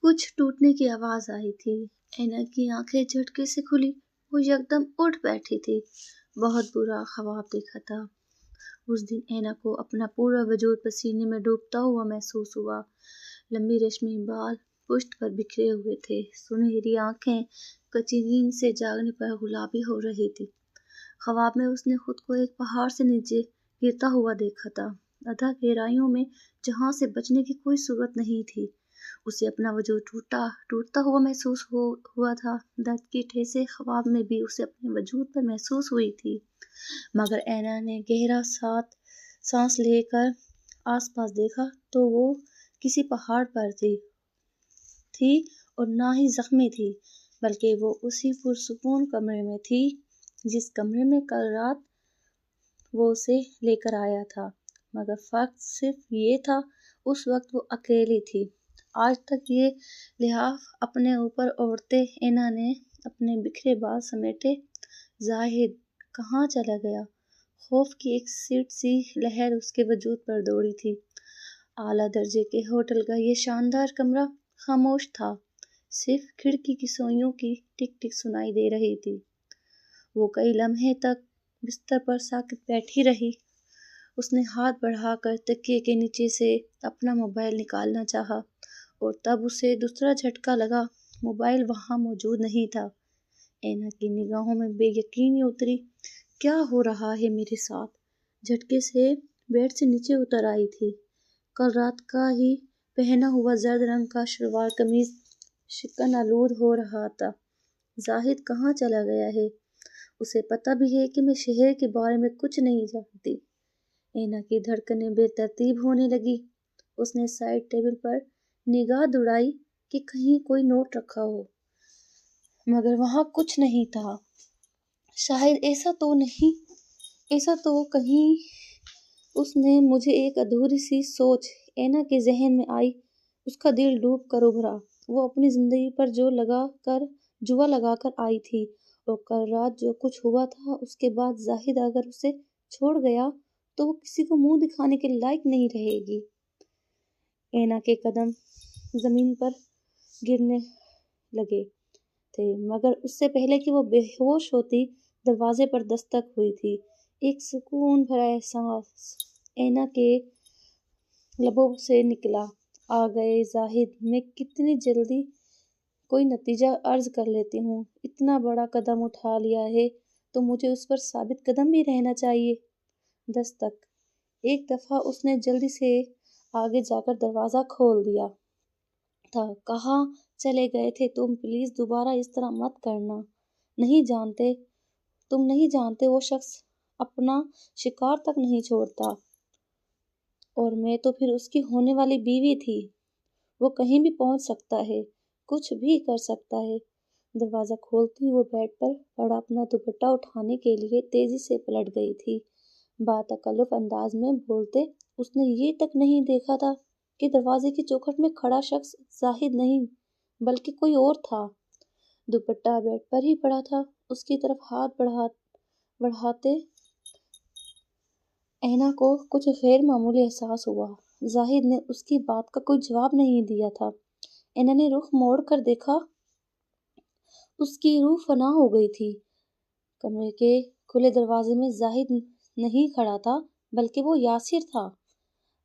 کچھ ٹوٹنے کی آواز آئی تھی۔ اینا کی آنکھیں جھٹکے سے کھلی، وہ یکدم اٹھ بیٹھی تھی۔ بہت برا خواب دیکھا تھا۔ اس دن اینا کو اپنا پورا وجود پسینے میں ڈوبتا ہوا محسوس ہوا۔ لمبی ریشمی بال پشت پر بکھرے ہوئے تھے، سنہری آنکھیں کچی نیند سے جاگنے پر گلابی ہو رہی تھی۔ خواب میں اس نے خود کو ایک پہاڑ سے نیچے گرتا ہوا دیکھا تھا، ادھا گہرائیوں میں، جہاں سے بچنے کی کوئی صورت نہیں تھی۔ اسے اپنا وجود ٹوٹتا ہوا محسوس ہوا تھا۔ درد کی ٹھیسیں خواب میں بھی اسے اپنے وجود پر محسوس ہوئی تھی، مگر اینا نے گہرا سانس لے کر آس پاس دیکھا تو وہ کسی پہاڑ پر تھی اور نہ ہی زخمی تھی، بلکہ وہ اسی پرسکون کمرے میں تھی جس کمرے میں کل رات وہ اسے لے کر آیا تھا، مگر فرق صرف یہ تھا اس وقت وہ اکیلی تھی۔ آج تک یہ لحاف اپنے اوپر اوڑھتے اینا نے اپنے بکھرے بال سمیٹے۔ زاہد کہاں چلا گیا؟ خوف کی ایک سیٹ سی لہر اس کے وجود پر دوڑی تھی۔ اعلیٰ درجے کے ہوٹل کا یہ شاندار کمرہ خاموش تھا، صرف کھڑکی کی سوئیوں کی ٹک ٹک سنائی دے رہی تھی۔ وہ کئی لمحے تک بستر پر ساکت بیٹھی رہی۔ اس نے ہاتھ بڑھا کر تکیے کے نیچے سے اپنا موبائل نکالنا چاہا اور تب اسے دوسرا جھٹکا لگا، موبائل وہاں موجود نہیں تھا۔ اینا کی نگاہوں میں بے یقینی اتری۔ کیا ہو رہا ہے میرے ساتھ؟ جھٹکے سے بیڈ سے نیچے اتر آئی تھی۔ کل رات کا ہی پہنا ہوا زرد رنگ کا شلوار قمیض شکن آلود ہو رہا تھا۔ زاہد کہاں چلا گیا ہے؟ اسے پتہ بھی ہے کہ میں شہر کے بارے میں کچھ نہیں جانتی۔ اینا کی دھڑکنیں بے ترتیب ہونے لگی۔ اس نے سائیڈ ٹیبل پر نگاہ دوڑائی کہ کہیں کوئی نوٹ رکھا ہو، مگر وہاں کچھ نہیں تھا۔ شاید ایسا تو کہیں اس نے مجھے ایک ادھوری سی سوچ اینا کے ذہن میں آئی۔ اس کا دل ڈوب کر ابھرا۔ وہ اپنی زندگی پر جوا لگا کر آئی تھی، اور کل رات جو کچھ ہوا تھا اس کے بعد زاہد اگر اسے چھوڑ گیا تو وہ کسی کو منہ دکھانے کے لائق نہیں رہے گی۔ اینا کے قدم زمین پر گرنے لگے تھے، مگر اس سے پہلے کہ وہ بے ہوش ہوتی دروازے پر دستک ہوئی تھی۔ ایک سکون بھرا احساس اینا کے لبوں سے نکلا۔ آ گئے زاہد، میں کتنی جلدی کوئی نتیجہ عرض کر لیتی ہوں۔ اتنا بڑا قدم اٹھا لیا ہے تو مجھے اس پر ثابت قدم بھی رہنا چاہیے۔ دستک۔ ایک دفعہ اس نے جلدی سے آگے جا کر دروازہ کھول دیا تھا۔ کہاں چلے گئے تھے تم؟ پلیز دوبارہ اس طرح مت کرنا۔ تم نہیں جانتے وہ شخص اپنا شکار تک نہیں چھوڑتا، اور میں تو پھر اس کی ہونے والی بیوی تھی۔ وہ کہیں بھی پہنچ سکتا ہے، کچھ بھی کر سکتا ہے۔ دروازہ کھولتی وہ بیڈ پر پڑا اپنا دوپٹہ اٹھانے کے لیے تیزی سے پلٹ گئی تھی۔ باتکلف انداز میں بولتے اس نے یہ تک نہیں دیکھا تھا کہ دروازے کی چوکھٹ میں کھڑا شخص زاہد نہیں بلکہ کوئی اور تھا۔ دوپٹہ بیڈ پر ہی پڑا تھا۔ اس کی طرف ہاتھ بڑھاتے اینا کو کچھ غیر معمولی احساس ہوا۔ زاہد نے اس کی بات کا کوئی جواب نہیں دیا تھا۔ اینا نے رخ موڑ کر دیکھا۔ اس کی روح فنا ہو گئی تھی۔ کمرے کے کھلے دروازے میں زاہد نہیں کھڑا تھا، بلکہ وہ یاسر تھا۔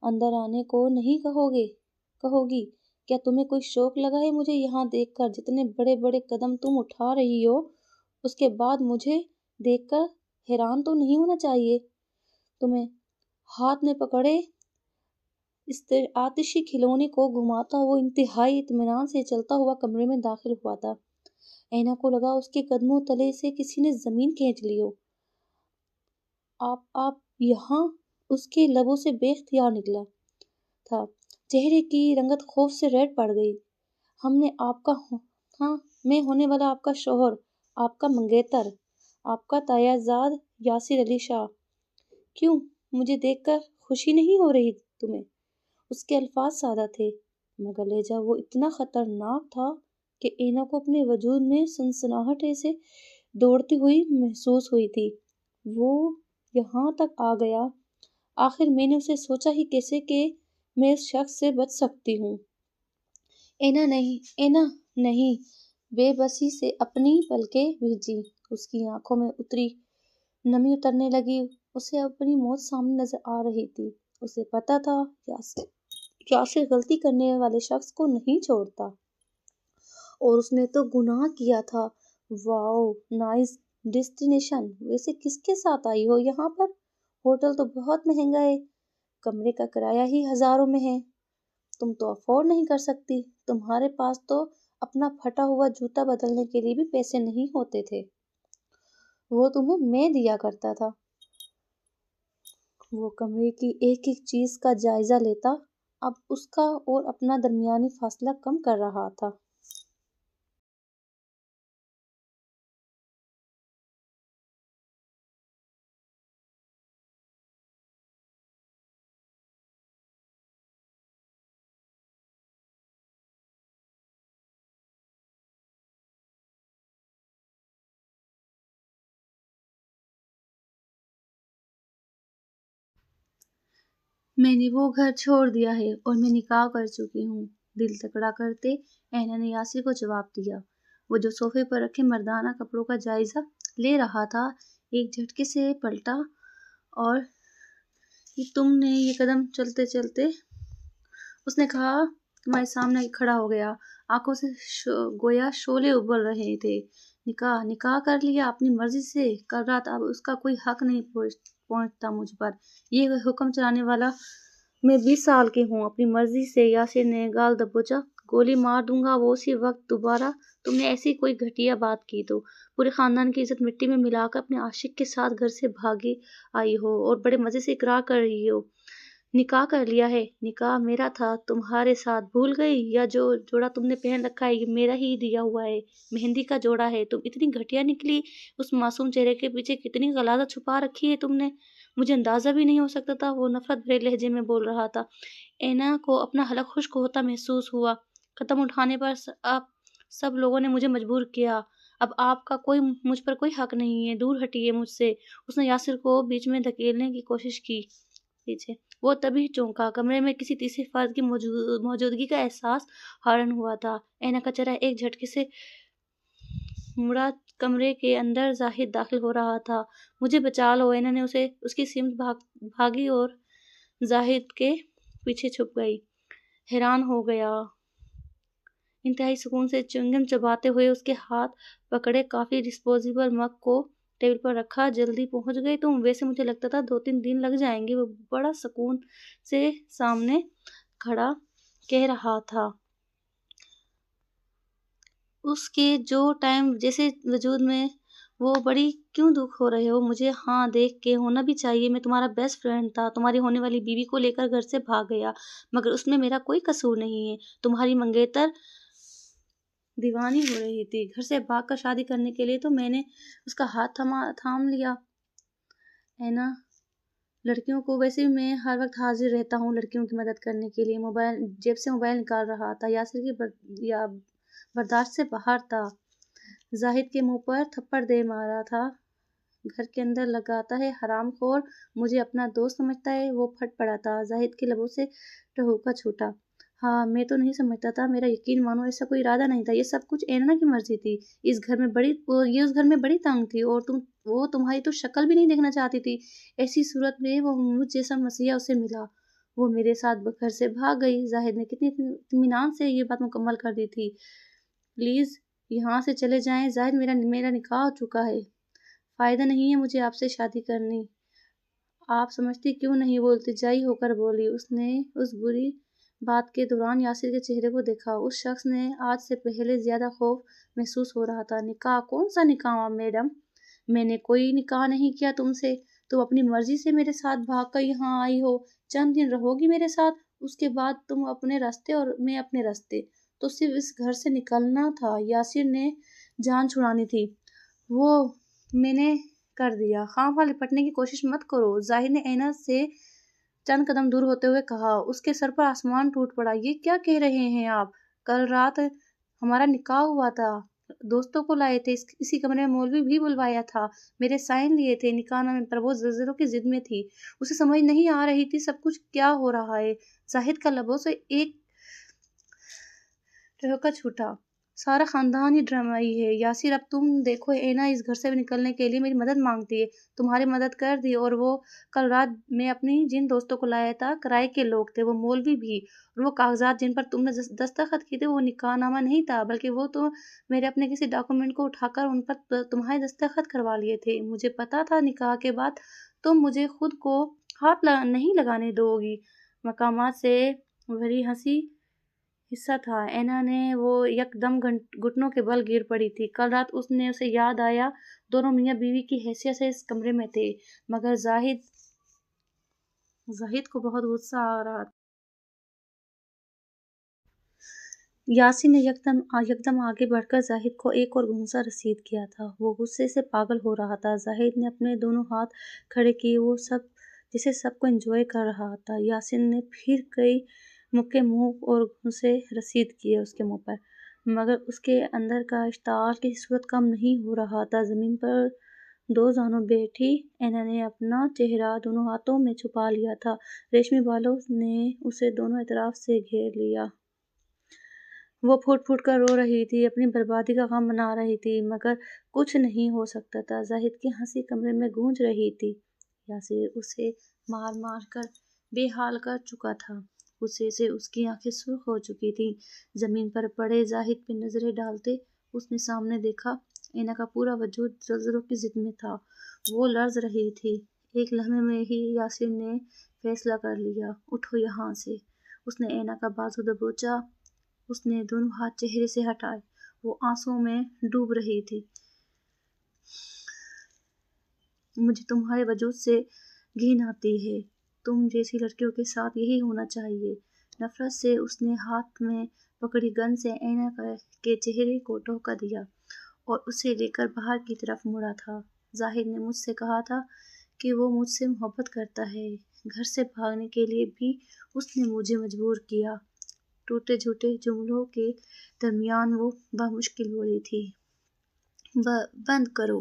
اندر آنے کو نہیں کہو گی؟ کیا تمہیں کوئی شوق لگا ہے مجھے یہاں دیکھ کر؟ جتنے بڑے بڑے قدم تم اٹھا رہی ہو، اس کے بعد مجھے دیکھ کر حیران تو نہیں ہونا چاہیے تمہیں؟ ہاتھ میں پکڑے آتشی کھلونے کو گھماتا وہ انتہائی اطمینان سے چلتا ہوا کمرے میں داخل ہوا تھا۔ اینا کو لگا اس کے قدموں تلے سے کسی نے زمین کھینچ لی ہو۔ آپ یہاں؟ اس کے لبوں سے بے اختیار نکلا تھا۔ چہرے کی رنگت خوف سے ریڈ پڑ گئی۔ میں ہونے والا آپ کا شوہر، آپ کا منگیتر، آپ کا تایازاد یاسر علی شاہ۔ کیوں؟ مجھے دیکھ کر خوشی نہیں ہو رہی تمہیں؟ اس کے الفاظ سادہ تھے، مگر لہجہ وہ اتنا خطرناک تھا کہ اینا کو اپنے وجود میں سنسناہٹ سے دوڑتی ہوئی محسوس ہوئی تھی۔ وہ یہاں تک آ گیا، آخر میں نے اسے سوچا ہی کیسے کہ میں اس شخص سے بچ سکتی ہوں۔ اینا نہیں، بے بسی سے اپنی پلکیں بھیجی۔ اس کی آنکھوں میں نمی اترنے لگی۔ اسے اپنی موت سامنے نظر آ رہی تھی۔ اسے پتا تھا یاسر غلطی کرنے والے شخص کو نہیں چھوڑتا، اور اس نے تو گناہ کیا تھا۔ واؤ، نائس ڈیسٹینیشن۔ ویسے کس کے ساتھ آئی ہو یہاں پر؟ ہوٹل تو بہت مہنگا ہے، کمرے کا کرایہ ہی ہزاروں میں ہے۔ تم تو افورڈ نہیں کر سکتی۔ تمہارے پاس تو اپنا پھٹا ہوا جوتا بدلنے کے لیے بھی پیسے نہیں ہوتے تھے۔ وہ تمہیں میں دیا کرتا تھا۔ وہ کمرے کی ایک ایک چیز کا جائزہ لیتا، اب اس کا اور اپنا درمیانی فاصلہ کم کر رہا تھا۔ میں نے وہ گھر چھوڑ دیا ہے اور میں نکاح کر چکی ہوں، دل تکڑا کرتے اینا نے یاسر کو جواب دیا۔ وہ جو صوفے پر رکھے مردانہ کپڑوں کا جائزہ لے رہا تھا، ایک جھٹکے سے پلٹا اور تم نے یہ قدم چلتے چلتے، اس نے کہا، تمہارے سامنے کھڑا ہو گیا۔ آنکھوں سے گویا شعلے ابل رہے تھے۔ نکاح کر لیا اپنی مرضی سے، کل رات اب اس کا کوئی حق نہیں پہنچتا مجھ پر۔ یہ حکم چلانے والا میں 20 سال کی ہوں، اپنی مرضی سے۔ یاسر نے گال دبوچا۔ گولی مار دوں گا وہ اسی وقت دوبارہ تم نے ایسی کوئی گھٹیا بات کی تو پورے خاندان کی عزت مٹی میں ملا کر اپنے عاشق کے ساتھ گھر سے بھاگی آئی ہو اور بڑے مزے سے اقرار کر رہی ہو نکاح کر لیا ہے۔ نکاح میرا تھا تمہارے ساتھ، بھول گئی؟ یا جو جوڑا تم نے پہن رکھا ہے یہ میرا ہی دیا ہوا ہے، مہندی کا جوڑا ہے۔ تم اتنی گھٹیا نکلی، اس معصوم چہرے کے پیچھے کتنی غلاظت چھپا رکھی ہے تم نے، مجھے اندازہ بھی نہیں ہو سکتا تھا۔ وہ نفرت بھرے لہجے میں بول رہا تھا۔ اینا کو اپنا حلق خشک ہوتا محسوس ہوا۔ قدم اٹھانے پر آپ سب لوگوں نے مجھے مجبور کیا، اب آپ کا مجھ پر کوئی حق نہیں ہے، دور ہٹیے مجھ سے۔ اس نے یاسر کو بیچ میں دھکیلنے کی کوشش کی پیچھے۔ وہ تبھی چونکا، کمرے میں کسی تیسرے فرد کی موجودگی کا احساس ہارن ہوا تھا۔ اینا کا چہرہ ایک جھٹکے سے مڑا، کمرے کے اندر زاہد داخل ہو رہا تھا۔ مجھے بچا لو۔ اینا نے اس کی سمت بھاگی اور زاہد کے پیچھے چھپ گئی۔ حیران ہو گیا، انتہائی سکون سے چیونگم چباتے ہوئے اس کے ہاتھ پکڑے کافی ڈسپوزیبل مگ کو ٹیبل پر رکھا۔ جلدی پہنچ گئی تم؟ ویسے مجھے لگتا تھا 2-3 دن لگ جائیں گے۔ وہ بڑا سکون سے سامنے کھڑا کہہ رہا تھا، اس کے جو ٹائم جیسے وجود میں وہ بڑی کیوں دکھ ہو رہے ہو؟ مجھے ہاں دیکھ کے ہونا بھی چاہیے، میں تمہارا بیسٹ فرینڈ تھا، تمہاری ہونے والی بیوی کو لے کر گھر سے بھاگ گیا، مگر اس میں میرا کوئی قصور نہیں ہے۔ تمہاری منگیتر دیوانی ہو رہی تھی، گھر سے بھاگ کر شادی کرنے کے لیے تو میں نے اس کا ہاتھ تھام لیا۔ اینا، لڑکیوں کو ویسے بھی میں ہر وقت حاضر رہتا ہوں لڑکیوں کی مدد کرنے کے لیے۔ جیب سے موبائل نکال رہا تھا۔ یاسر کی برداشت سے باہر تھا۔ زاہد کے منہ پر تھپڑ دے مارا تھا۔ گھر کے اندر لگاتا ہے حرام خور، مجھے اپنا دوست سمجھتا ہے۔ وہ پھٹ پڑا تھا۔ زاہد کے لبوں سے ٹھہوکا چھوٹا۔ ہاں، میں تو نہیں سمجھتا تھا، میرا یقین مانو ایسا کوئی ارادہ نہیں تھا، یہ سب کچھ اینا کی مرضی تھی۔ یہ اس گھر میں بڑی تنگ تھی اور وہ تمہاری تو شکل بھی نہیں دیکھنا چاہتی تھی۔ ایسی صورت میں وہ مجھ جیسا مسیحا اسے ملا، وہ میرے ساتھ گھر سے بھاگ گئی۔ زاہد نے کتنی اطمینان سے یہ بات مکمل کر دی تھی۔ پلیز یہاں سے چلے جائیں زاہد، میرا نکاح ہو چکا ہے، فائدہ نہیں ہے مجھے آپ سے شادی کرنی۔ آپ سمجھتی کیوں نہیں؟ وہ التجائی ہو کر بولی۔ اس نے اس بری بات کے دوران یاسر کے چہرے کو دیکھا۔ اس شخص نے آج سے پہلے زیادہ خوف محسوس ہو رہا تھا۔ نکاح؟ کون سا نکاح میڈم؟ میں نے کوئی نکاح نہیں کیا تم سے، تم اپنی مرضی سے میرے ساتھ بھاگ کر یہاں آئی ہو۔ چند دن رہو گی میرے ساتھ، اس کے بعد تم اپنے راستے اور میں اپنے راستے۔ تو صرف اس گھر سے نکلنا تھا، یاسر نے جان چھڑانی تھی، وہ میں نے کر دیا۔ خواہ لپٹنے کی کوشش مت کرو، زاہد نے اینا سے چند قدم دور ہوتے ہوئے کہا۔ اس کے سر پر آسمان ٹوٹ پڑا۔ یہ کیا کہہ رہے ہیں آپ؟ کل رات ہمارا نکاح ہوا تھا، دوستوں کو لائے تھے، اسی کمرے میں مولوی بھی بلوایا تھا، میرے سائن لیے تھے نکاح نامے پر۔ وہ زلزلوں کی ضد میں تھی، اسے سمجھ نہیں آ رہی تھی سب کچھ کیا ہو رہا ہے۔ زاہد کا لبوں سے ایک ٹھوکا چھوٹا، سارا خاندان ہی ڈرامائی ہے۔ یاسر اب تم دیکھو، اینا اس گھر سے نکلنے کے لیے میری مدد مانگتی ہے، تمہاری مدد کر دی، اور وہ کل رات میں اپنی جن دوستوں کو لایا تھا، کرائے کے لوگ تھے، وہ مولوی بھی، اور وہ کاغذات جن پر تم نے دستخط کیے تھے وہ نکاح نامہ نہیں تھا، بلکہ وہ تو میرے اپنے کسی ڈاکومنٹ کو اٹھا کر ان پر تمہارے دستخط کروا لیے تھے۔ مجھے پتا تھا نکاح کے بعد تم مجھے خود کو ہاتھ نہیں لگانے دو گی۔ مقامات سے بھری ہنسی حصہ تھا۔ اینا نے وہ یک دم گھٹنوں کے بل گر پڑی تھی۔ کل رات اسے یاد آیا دونوں میاں بیوی کی حیثیت سے اس کمرے میں تھے، مگر زاہد کو بہت غصہ آ رہا تھا۔ یاسر نے یکدم آگے بڑھ کر زاہد کو ایک اور گھونسا رسید کیا تھا۔ وہ غصے سے پاگل ہو رہا تھا۔ زاہد نے اپنے دونوں ہاتھ کھڑے کیے، وہ جیسے سب کو انجوائے کر رہا تھا۔ یاسر نے پھر کئی مکے منہ اور گھونسے رسید کیے اس کے منہ پر، مگر اس کے اندر کا اشتعال کسی صورت کم نہیں ہو رہا تھا۔ زمین پر دو زانوں بیٹھی اینا نے اپنا چہرہ دونوں ہاتھوں میں چھپا لیا تھا۔ ریشمی بالوں نے اسے دونوں اطراف سے گھیر لیا۔ وہ پھوٹ پھوٹ کر رو رہی تھی، اپنی بربادی کا غم منا رہی تھی، مگر کچھ نہیں ہو سکتا تھا۔ زاہد کی ہنسی کمرے میں گونج رہی تھی۔ یاسر اسے مار مار کر بے حال کر چکا تھا۔ غصے سے اس کی آنکھیں سرخ ہو چکی تھیں۔ زمین پر پڑے زاہد پہ نظریں ڈالتے اس نے سامنے دیکھا، اینا کا پورا وجود زلزلوں کی ضد میں تھا۔ وہ لرز رہی تھی۔ ایک لمحے میں ہی یاسر نے فیصلہ کر لیا۔ اٹھو یہاں سے۔ اس نے اینا کا بازو دبوچا۔ اس نے دونوں ہاتھ چہرے سے ہٹائے۔ وہ آنسوؤں میں ڈوب رہی تھی۔ مجھے تمہارے وجود سے گھن آتی ہے۔ تم جیسی لڑکیوں کے ساتھ یہی ہونا چاہیے۔ نفرت سے اس نے ہاتھ میں پکڑی گن سے اینا کے چہرے کو دھوکہ دیا اور اسے لے کر باہر کی طرف مڑا تھا۔ زاہد نے مجھ سے کہا تھا کہ وہ مجھ سے محبت کرتا ہے۔ گھر سے بھاگنے کے لیے بھی اس نے مجھے مجبور کیا۔ ٹوٹے جھوٹے جملوں کے درمیان وہ بمشکل بولی تھی، بند کرو،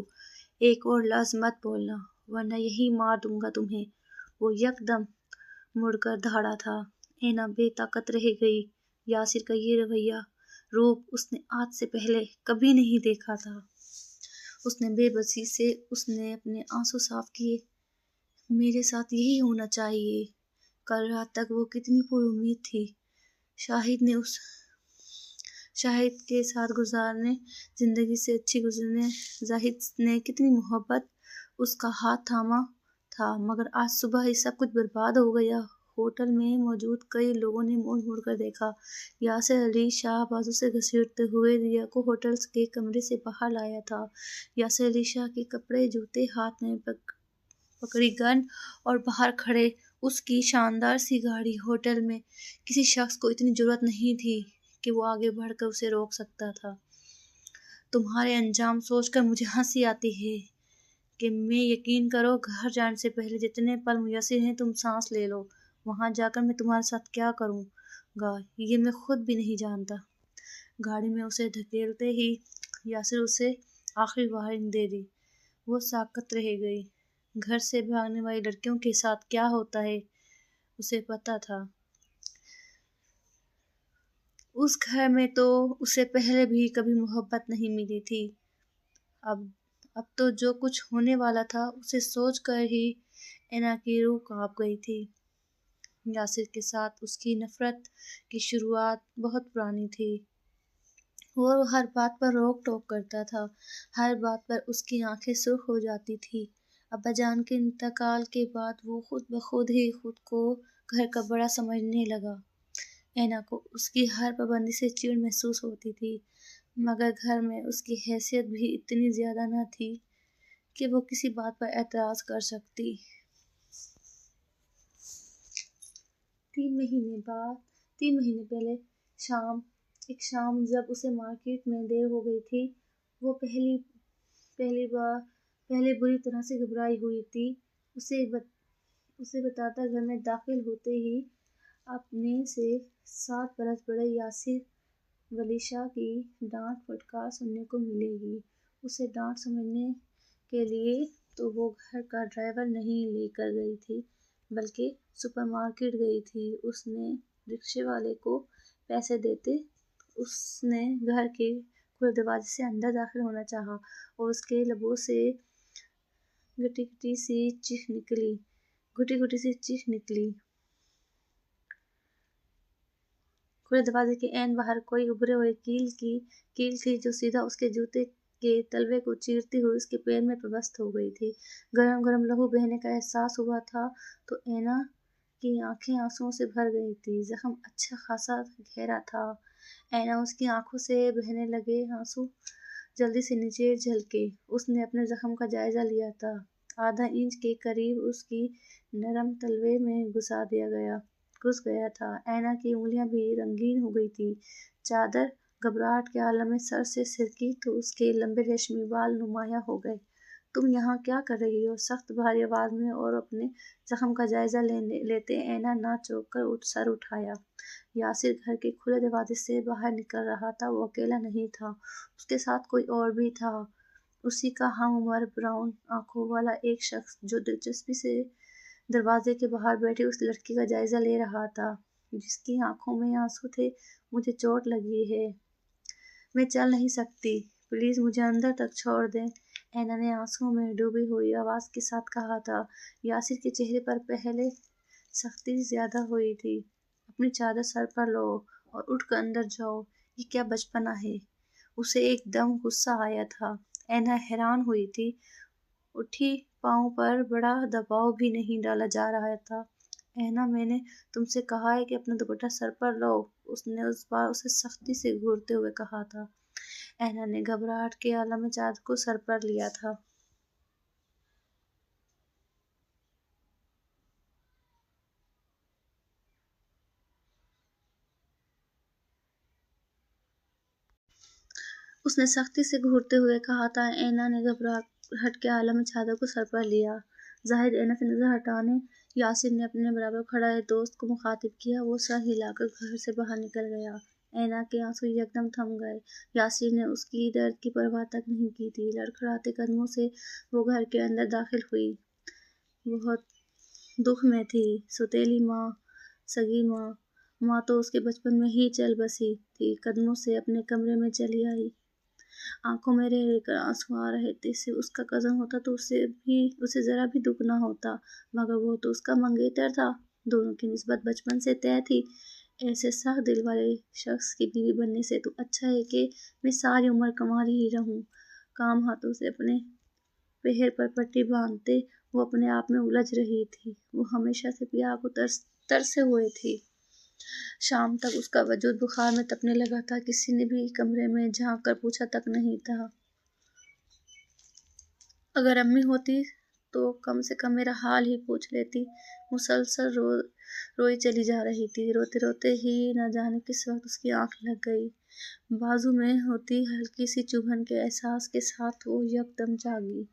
ایک اور لفظ مت بولنا، ورنہ یہی مار دوں گا تمہیں۔ وہ یک دم مڑ کر دھاڑا تھا۔ اینا بے طاقت رہ گئی۔ یاسر کا یہ روپ اس نے آج سے پہلے کبھی نہیں دیکھا تھا۔ اس نے بے بسی سے اپنے آنسو صاف کیے۔ میرے ساتھ یہی ہونا چاہیے۔ کل رات تک وہ کتنی پر امید تھی۔ شاہد کے ساتھ زندگی سے اچھی گزرنے زاہد نے کتنی محبت اس کا ہاتھ تھاما تھا، مگر آج صبح ہی سب کچھ برباد ہو گیا۔ ہوٹل میں موجود کئی لوگوں نے مڑ مڑ کر دیکھا۔ یاسر علی شاہ بازو سے گھسیٹتے ہوئے ریا کو ہوٹل کے کمرے سے باہر لایا تھا۔ یاسر علی شاہ کے کپڑے جوتے ہاتھ میں پکڑی گن اور باہر کھڑے اس کی شاندار سی گاڑی۔ ہوٹل میں کسی شخص کو اتنی جرأت نہیں تھی کہ وہ آگے بڑھ کر اسے روک سکتا تھا۔ تمہارے انجام سوچ کر مجھے ہنسی آتی ہے کہ میں یقین کرو گھر جانے سے پہلے جتنے پل میسر ہیں تم سانس لے لو۔ وہاں جا کر میں تمہارے ساتھ کیا کروں گا یہ میں خود بھی نہیں جانتا۔ گاڑی میں اسے دھکیلتے ہی یاسر اسے آخری وارننگ دے دی۔ وہ ساکت رہ گئی۔ گھر سے بھاگنے والی لڑکیوں کے ساتھ کیا ہوتا ہے اسے پتا تھا۔ اس گھر میں تو اسے پہلے بھی کبھی محبت نہیں ملی تھی۔ اب تو جو کچھ ہونے والا تھا اسے سوچ کر ہی اینا کی روح کانپ گئی تھی۔ یاسر کے ساتھ اس کی نفرت کی شروعات بہت پرانی تھی۔ وہ ہر بات پر روک ٹوک کرتا تھا، ہر بات پر اس کی آنکھیں سرخ ہو جاتی تھیں۔ ابا جان کے انتقال کے بعد وہ خود بخود ہی خود کو گھر کا بڑا سمجھنے لگا۔ اینا کو اس کی ہر پابندی سے چڑ محسوس ہوتی تھی، مگر گھر میں اس کی حیثیت بھی اتنی زیادہ نہ تھی کہ وہ کسی بات پر اعتراض کر سکتی۔ 3 مہینے پہلے ایک شام جب اسے مارکیٹ میں دیر ہو گئی تھی، وہ پہلے بری طرح سے گھبرائی ہوئی تھی۔ اسے بتاتا گھر میں داخل ہوتے ہی اپنے سے 7 برس بڑے یاسر ولی شاہ کی ڈانٹ پھٹکار سننے کو ملے گی۔ اسے ڈانٹ سمجھنے کے لیے تو وہ گھر کا ڈرائیور نہیں لے کر گئی تھی، بلکہ سپر مارکیٹ گئی تھی۔ اس نے رکشے والے کو پیسے دیتے اس نے گھر کے کھلے دروازے سے اندر داخل ہونا چاہا اور اس کے لبوں سے گھٹی گھٹی سی چیخ نکلی۔ کھلے دروازے کے عین باہر کوئی ابھرے ہوئے کیل تھی جو سیدھا اس کے جوتے کے تلوے کو چیرتی ہوئی اس کے پیر میں پیوست ہو گئی تھی۔ گرم گرم لہو بہنے کا احساس ہوا تھا تو اینا کی آنکھیں آنسوؤں سے بھر گئی تھیں۔ زخم اچھا خاصا گہرا تھا۔ اینا اس کی آنکھوں سے بہنے لگے آنسو جلدی سے نیچے جھلکے۔ اس نے اپنے زخم کا جائزہ لیا تھا۔ آدھا انچ کے قریب اس کی نرم تلوے میں گھس گیا تھا۔ اینا کی انگلیاں بھی رنگین ہو گئی تھیں۔ چادر گھبراہٹ کے عالم میں سر سے سرکی تو اس کے لمبے ریشمی بال نمایاں ہو گئے۔ تم یہاں کیا کر رہی ہو؟ سخت بھاری آواز میں اور اپنے زخم کا جائزہ لیتے اینا نہ چوک کر سر اٹھایا۔ یاسر گھر کے کھلے دروازے سے باہر نکل رہا تھا۔ وہ اکیلا نہیں تھا، اس کے ساتھ کوئی اور بھی تھا، اسی کا ہم عمر براؤن آنکھوں والا ایک شخص جو دلچسپی سے دروازے کے باہر بیٹھی اس لڑکی کا جائزہ لے رہا تھا جس کی آنکھوں میں آنسو تھے۔ مجھے چوٹ لگی ہے، میں چل نہیں سکتی، پلیز مجھے اندر تک چھوڑ دیں، اینا نے آنسوؤں میں ڈوبی ہوئی آواز کے ساتھ کہا تھا۔ یاسر کے چہرے پر پہلے سختی زیادہ ہوئی تھی۔ اپنی چادر سر پر لو اور اٹھ کر اندر جاؤ، یہ کیا بچپنا ہے؟ اسے ایک دم غصہ آیا تھا۔ اینا حیران ہوئی تھی، اٹھی پاؤں پر بڑا دباؤ بھی نہیں ڈالا جا رہا تھا۔ اینا میں نے تم سے کہا ہے کہ اپنا دوپٹہ سر پر لو، اس نے اس بار اسے سختی سے گھورتے ہوئے کہا تھا۔ اینا نے گھبراہٹ کے عالم میں چادر کو سر پر لیا تھا۔ اس نے سختی سے گھورتے ہوئے کہا تھا۔ اینا نے گھبراہٹ کے عالم میں چادر کو سر پر لیا۔ زاہد اینا سے نظر ہٹانے یاسر نے اپنے برابر کھڑا ایک دوست کو مخاطب کیا۔ وہ سر ہلا کر گھر سے باہر نکل گیا۔ اینا کے آنسو یکدم تھم گئے۔ یاسر نے اس کی درد کی پرواہ تک نہیں کی تھی۔ لڑکھڑاتے قدموں سے وہ گھر کے اندر داخل ہوئی۔ بہت دکھ میں تھی۔ سوتیلی ماں، سگی ماں تو اس کے بچپن میں ہی چل بسی تھی۔ قدموں سے اپنے کمرے میں چلی آئی۔ آنکھوں میں رہ کر آنسو آ رہے تھے۔ صرف اس کا کزن ہوتا تو اسے ذرا بھی دکھ نہ ہوتا، مگر وہ تو اس کا منگیتر تھا۔ دونوں کی نسبت بچپن سے طے تھی۔ ایسے سخت دل والے شخص کی بیوی بننے سے تو اچھا ہے کہ میں ساری عمر کنواری ہی رہوں۔ کام ہاتھوں سے اپنے پہر پر پٹی باندھتے وہ اپنے آپ میں الجھ رہی تھی۔ وہ ہمیشہ سے پیار کو ترسے ہوئے تھی۔ شام تک اس کا وجود بخار میں تپنے لگا تھا۔ کسی نے بھی کمرے میں جھانک کر پوچھا تک نہیں تھا۔ اگر امی ہوتی تو کم سے کم میرا حال ہی پوچھ لیتی۔ مسلسل روئی چلی جا رہی تھی۔ روتے روتے ہی نہ جانے کس وقت اس کی آنکھ لگ گئی۔ بازو میں ہوتی ہلکی سی چبھن کے احساس کے ساتھ وہ یکدم جاگی۔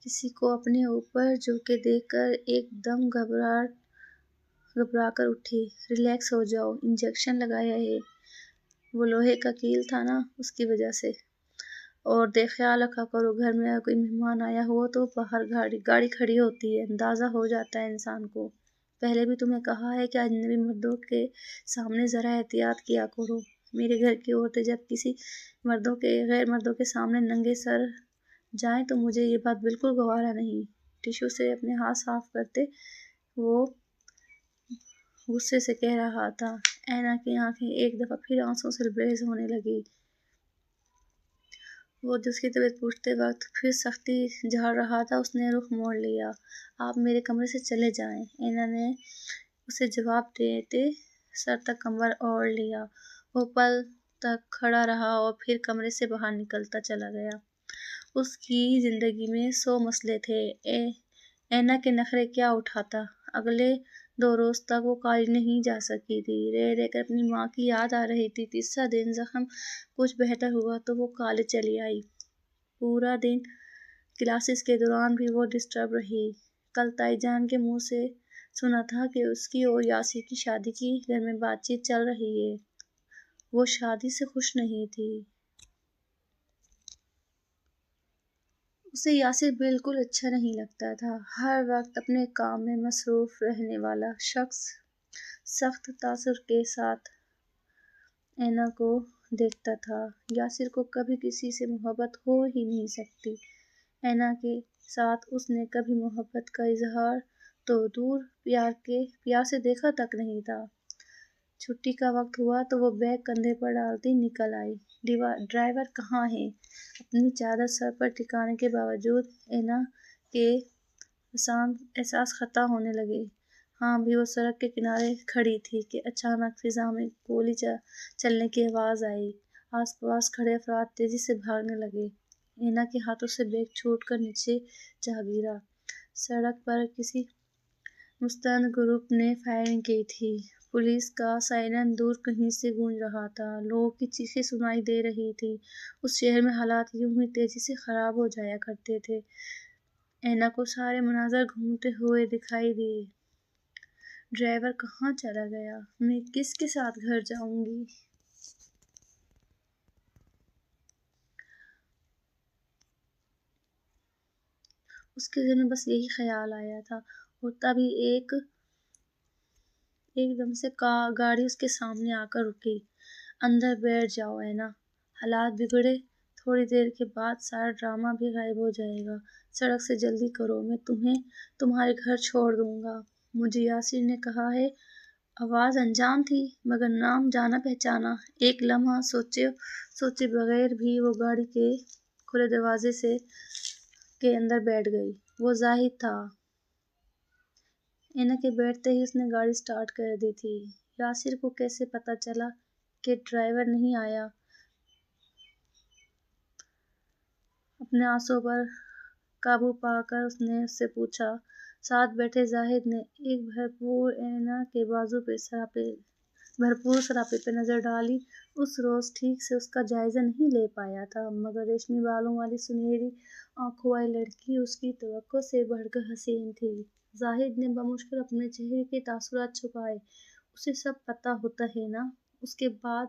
کسی کو اپنے اوپر جھکے دیکھ کر ایک دم گھبرا کر اٹھی۔ ریلیکس ہو جاؤ، انجیکشن لگایا ہے، وہ لوہے کا کیل تھا نا، اس کی وجہ سے۔ اور دیکھ خیال رکھا کرو، گھر میں اگر کوئی مہمان آیا ہو تو باہر گاڑی کھڑی ہوتی ہے، اندازہ ہو جاتا ہے انسان کو۔ پہلے بھی تمہیں کہا ہے کہ اجنبی مردوں کے سامنے ذرا احتیاط کیا کرو۔ میرے گھر کی عورتیں جب کسی غیر مردوں کے سامنے ننگے سر جائیں تو مجھے یہ بات بالکل گوارا نہیں۔ ٹشو سے اپنے ہاتھ صاف کرتے وہ غصے سے کہہ رہا تھا۔ اینا کی آنکھیں ایک دفعہ پھر آنسوؤں سے لبریز ہونے لگیں۔ وہ جو اس کی طبیعت پوچھتے وقت پھر سختی جھاڑ رہا تھا، اس نے رخ موڑ لیا۔ آپ میرے کمرے سے چلے جائیں، اینا نے اسے جواب دیتے سر تک کمبل اوڑھ لیا۔ وہ پل تک کھڑا رہا اور پھر کمرے سے باہر نکلتا چلا گیا۔ اس کی زندگی میں 100 مسئلے تھے، اینا کے نخرے کیا اٹھاتا؟ اگلے 2 روز تک وہ کالج نہیں جا سکی تھی۔ رہ رہ کر اپنی ماں کی یاد آ رہی تھی۔ تیسرا دن زخم کچھ بہتر ہوا تو وہ کالج چلی آئی۔ پورا دن کلاسز کے دوران بھی وہ ڈسٹرب رہی۔ کل تائی جان کے منہ سے سنا تھا کہ اس کی اور یاسر کی شادی کی گھر میں بات چیت چل رہی ہے۔ وہ شادی سے خوش نہیں تھی۔ اسے یاسر بالکل اچھا نہیں لگتا تھا۔ ہر وقت اپنے کام میں مصروف رہنے والا شخص سخت تاثر کے ساتھ اینا کو دیکھتا تھا۔ یاسر کو کبھی کسی سے محبت ہو ہی نہیں سکتی۔ اینا کے ساتھ اس نے کبھی محبت کا اظہار تو دور پیار سے دیکھا تک نہیں تھا۔ چھٹی کا وقت ہوا تو وہ بیگ کندھے پر ڈالتی نکل آئی۔ ڈرائیور کہاں ہے؟ اپنی چادر سر پر ٹکانے کے باوجود اینا کے احساس خطا ہونے لگے۔ ہاں بھی وہ سڑک کے کنارے کھڑی تھی کہ اچانک فضا میں گولی چلنے کی آواز آئی۔ آس پاس کھڑے افراد تیزی سے بھاگنے لگے۔ اینا کے ہاتھوں سے بیگ چھوٹ کر نیچے جا گرا۔ سڑک پر کسی مستعد گروپ نے فائرنگ کی تھی۔ پولیس کا سائرن دور کہیں سے گونج رہا تھا۔ لوگوں کی چیخیں سنائی دے رہی تھیں۔ اس شہر میں حالات یوں ہی تیزی سے خراب ہو جایا کرتے تھے۔ اینا کو سارے مناظر گھومتے ہوئے دکھائی دیے۔ ڈرائیور کہاں چلا گیا؟ میں کس کے ساتھ گھر جاؤں گی؟ اس کے ذہن میں بس یہی خیال آیا تھا اور تبھی ایک دم سے گاڑی اس کے سامنے آ کر رکی۔ اندر بیٹھ جاؤ اینا، حالات بگڑے تھوڑی دیر کے بعد سارا ڈرامہ بھی غائب ہو جائے گا۔ سڑک سے جلدی کرو، میں تمہیں تمہارے گھر چھوڑ دوں گا۔ مجھے یاسر نے کہا ہے۔ آواز انجان تھی مگر نام جانا پہچانا۔ ایک لمحہ سوچے بغیر بھی وہ گاڑی کے کھلے دروازے کے اندر بیٹھ گئی۔ وہ زاہد تھا۔ اینا کے بیٹھتے ہی اس نے گاڑی سٹارٹ کر دی تھی۔ یاسر کو کیسے پتہ چلا کہ ڈرائیور نہیں آیا؟ اپنے آنسوؤں پر قابو پا کر اس نے اس سے پوچھا۔ ساتھ بیٹھے زاہد نے ایک اینا کے بازو پہ بھرپور سراپے پہ نظر ڈالی۔ اس روز ٹھیک سے اس کا جائزہ نہیں لے پایا تھا مگر ریشمی بالوں والی سنہری آنکھوں والی لڑکی اس کی توقع سے بڑھ کر حسین تھی۔ زاہد نے بمشکل اپنے چہرے کے تاثرات چھپائے۔ اسے سب پتہ ہوتا ہے نا؟ اس کے بعد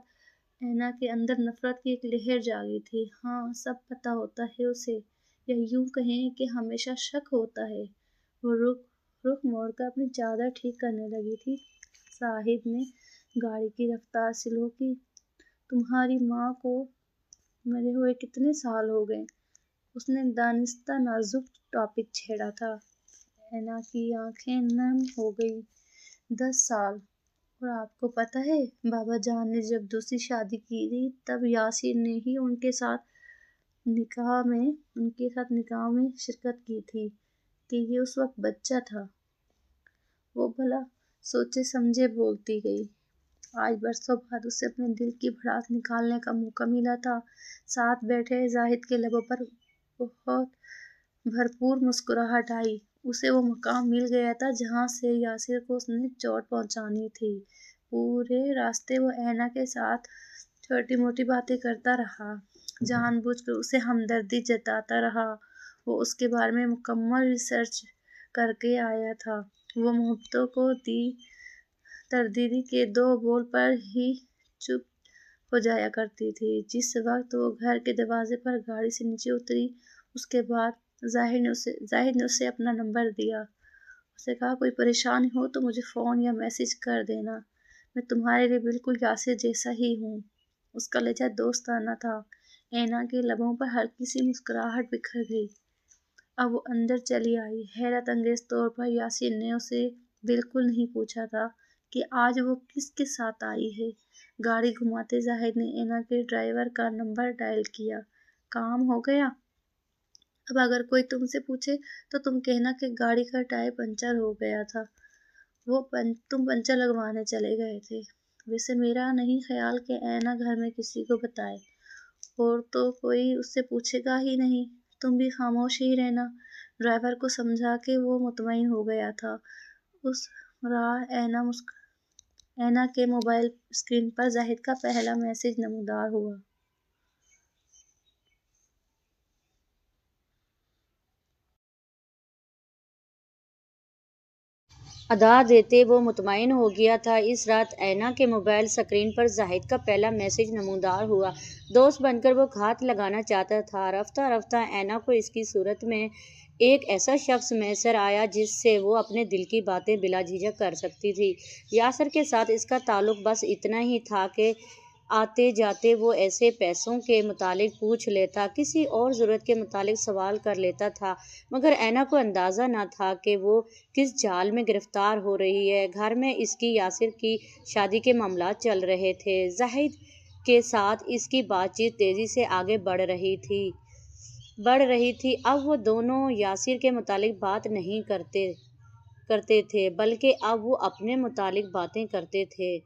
اینا کے اندر نفرت کی ایک لہر جاگی تھی۔ ہاں، سب پتہ ہوتا ہے اسے، یا یوں کہیں کہ ہمیشہ شک ہوتا ہے۔ وہ رخ موڑ کر اپنی چادر ٹھیک کرنے لگی تھی۔ زاہد نے گاڑی کی رفتار سلو کی۔ تمہاری ماں کو مرے ہوئے کتنے سال ہو گئے؟ اس نے دانستہ نازک ٹاپک چھیڑا تھا۔ اینا کی آنکھیں نم ہو گئیں۔ 10 سال۔ اور آپ کو پتہ ہے بابا جان نے جب دوسری شادی کی تھی تب یاسر نے ہی ان کے ساتھ نکاح میں شرکت کی تھی کہ یہ اس وقت بچہ تھا۔ وہ بھلا سوچے سمجھے بولتی گئی۔ آج برسوں بعد اسے اپنے دل کی بھڑاس نکالنے کا موقع ملا تھا۔ ساتھ بیٹھے زاہد کے لبوں پر بہت بھرپور مسکراہٹ آئی۔ اسے وہ مقام مل گیا تھا جہاں سے یاسر کو اس نے چوٹ پہنچانی تھی۔ پورے راستے وہ اینا کے ساتھ چھوٹی موٹی باتیں کرتا رہا، جان بوجھ کر اسے ہمدردی جتاتا رہا۔ وہ اس کے بارے میں مکمل ریسرچ کر کے آیا تھا۔ وہ محبتوں کو تردیدی کے 2 بول پر ہی چپ ہو جایا کرتی تھی۔ جس وقت وہ گھر کے دروازے پر گاڑی سے نیچے اتری، اس کے بعد زاہد نے اسے اپنا نمبر دیا۔ اسے کہا کوئی پریشانی ہو تو مجھے فون یا میسج کر دینا، میں تمہارے لیے بالکل یاسر جیسا ہی ہوں۔ اس کا لہجہ دوستانہ تھا۔ اینا کے لبوں پر ہلکی سی مسکراہٹ بکھر گئی۔ اب وہ اندر چلی آئی۔ حیرت انگیز طور پر یاسر نے اسے بالکل نہیں پوچھا تھا کہ آج وہ کس کے ساتھ آئی ہے۔ گاڑی گھماتے زاہد نے اینا کے ڈرائیور کا نمبر ڈائل کیا۔ کام ہو گیا؟ اب اگر کوئی تم سے پوچھے تو تم کہنا کہ گاڑی کا ٹائر پنچر ہو گیا تھا، تم پنچر لگوانے چلے گئے تھے۔ ویسے میرا نہیں خیال کہ اینا گھر میں کسی کو بتائے، اور تو کوئی اس سے پوچھے گا ہی نہیں۔ تم بھی خاموش ہی رہنا۔ ڈرائیور کو سمجھا کہ وہ مطمئن ہو گیا تھا۔ اس راہ اینا کے موبائل اسکرین پر زاہد کا پہلا میسج نمودار ہوا۔ ادا دیتے وہ مطمئن ہو گیا تھا۔ اس رات اینا کے موبائل اسکرین پر زاہد کا پہلا میسج نمودار ہوا۔ دوست بن کر وہ گھات لگانا چاہتا تھا۔ رفتہ رفتہ اینا کو اس کی صورت میں ایک ایسا شخص میسر آیا جس سے وہ اپنے دل کی باتیں بلا جھجک کر سکتی تھی۔ یاسر کے ساتھ اس کا تعلق بس اتنا ہی تھا کہ آتے جاتے وہ ایسے پیسوں کے متعلق پوچھ لیتا، کسی اور ضرورت کے متعلق سوال کر لیتا تھا، مگر اینا کو اندازہ نہ تھا کہ وہ کس جال میں گرفتار ہو رہی ہے۔ گھر میں اس کی یاسر کی شادی کے معاملات چل رہے تھے۔ زاہد کے ساتھ اس کی بات چیت تیزی سے آگے بڑھ رہی تھی۔ اب وہ دونوں یاسر کے متعلق بات نہیں کرتے تھے، بلکہ اب وہ اپنے متعلق باتیں کرتے تھے۔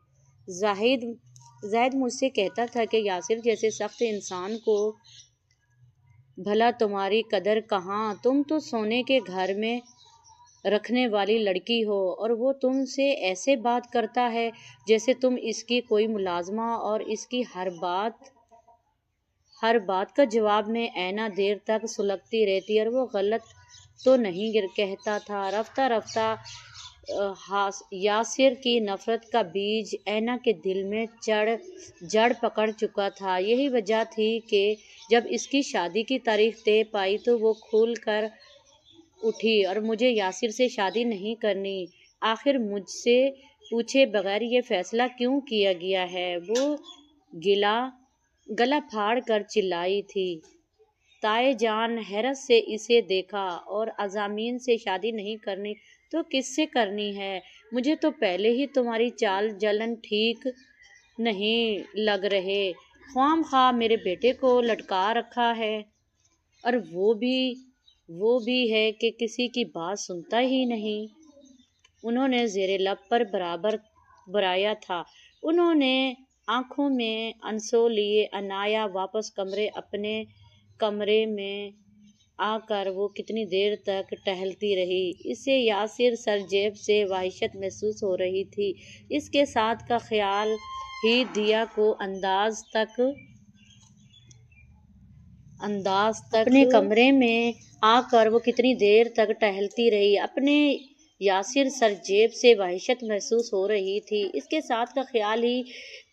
زاہد مجھ سے کہتا تھا کہ یاسر جیسے سخت انسان کو بھلا تمہاری قدر کہاں، تم تو سونے کے گھر میں رکھنے والی لڑکی ہو، اور وہ تم سے ایسے بات کرتا ہے جیسے تم اس کی کوئی ملازمہ، اور اس کی ہر بات کا جواب میں اینا دیر تک سلگتی رہتی، اور وہ غلط تو نہیں کہتا تھا۔ رفتہ رفتہ یاسر کی نفرت کا بیج اینا کے دل میں جڑ پکڑ چکا تھا۔ یہی وجہ تھی کہ جب اس کی شادی کی تاریخ طے پائی تو وہ کھول کر اٹھی، اور مجھے یاسر سے شادی نہیں کرنی، آخر مجھ سے پوچھے بغیر یہ فیصلہ کیوں کیا گیا ہے؟ وہ گلا پھاڑ کر چلائی تھی۔ تائے جان حیرت سے اسے دیکھا۔ اور عزامین سے شادی نہیں کرنی تو کس سے کرنی ہے؟ مجھے تو پہلے ہی تمہاری چال چلن ٹھیک نہیں لگ رہے، خواہ مخواہ میرے بیٹے کو لٹکا رکھا ہے، اور وہ بھی ہے کہ کسی کی بات سنتا ہی نہیں۔ انہوں نے زیر لب پر برابر برایا تھا۔ انہوں نے آنکھوں میں آنسو لیے عنایا واپس اپنے کمرے میں آ کر وہ کتنی دیر تک ٹہلتی رہی۔ اسے یاسر سرجیب سے وحشت محسوس ہو رہی تھی۔ اس کے ساتھ کا خیال ہی دیا کو انداز تک اپنے کمرے میں آ کر وہ کتنی دیر تک ٹہلتی رہی۔ اپنے یاسر سرجیب سے وحشت محسوس ہو رہی تھی۔ اس کے ساتھ کا خیال ہی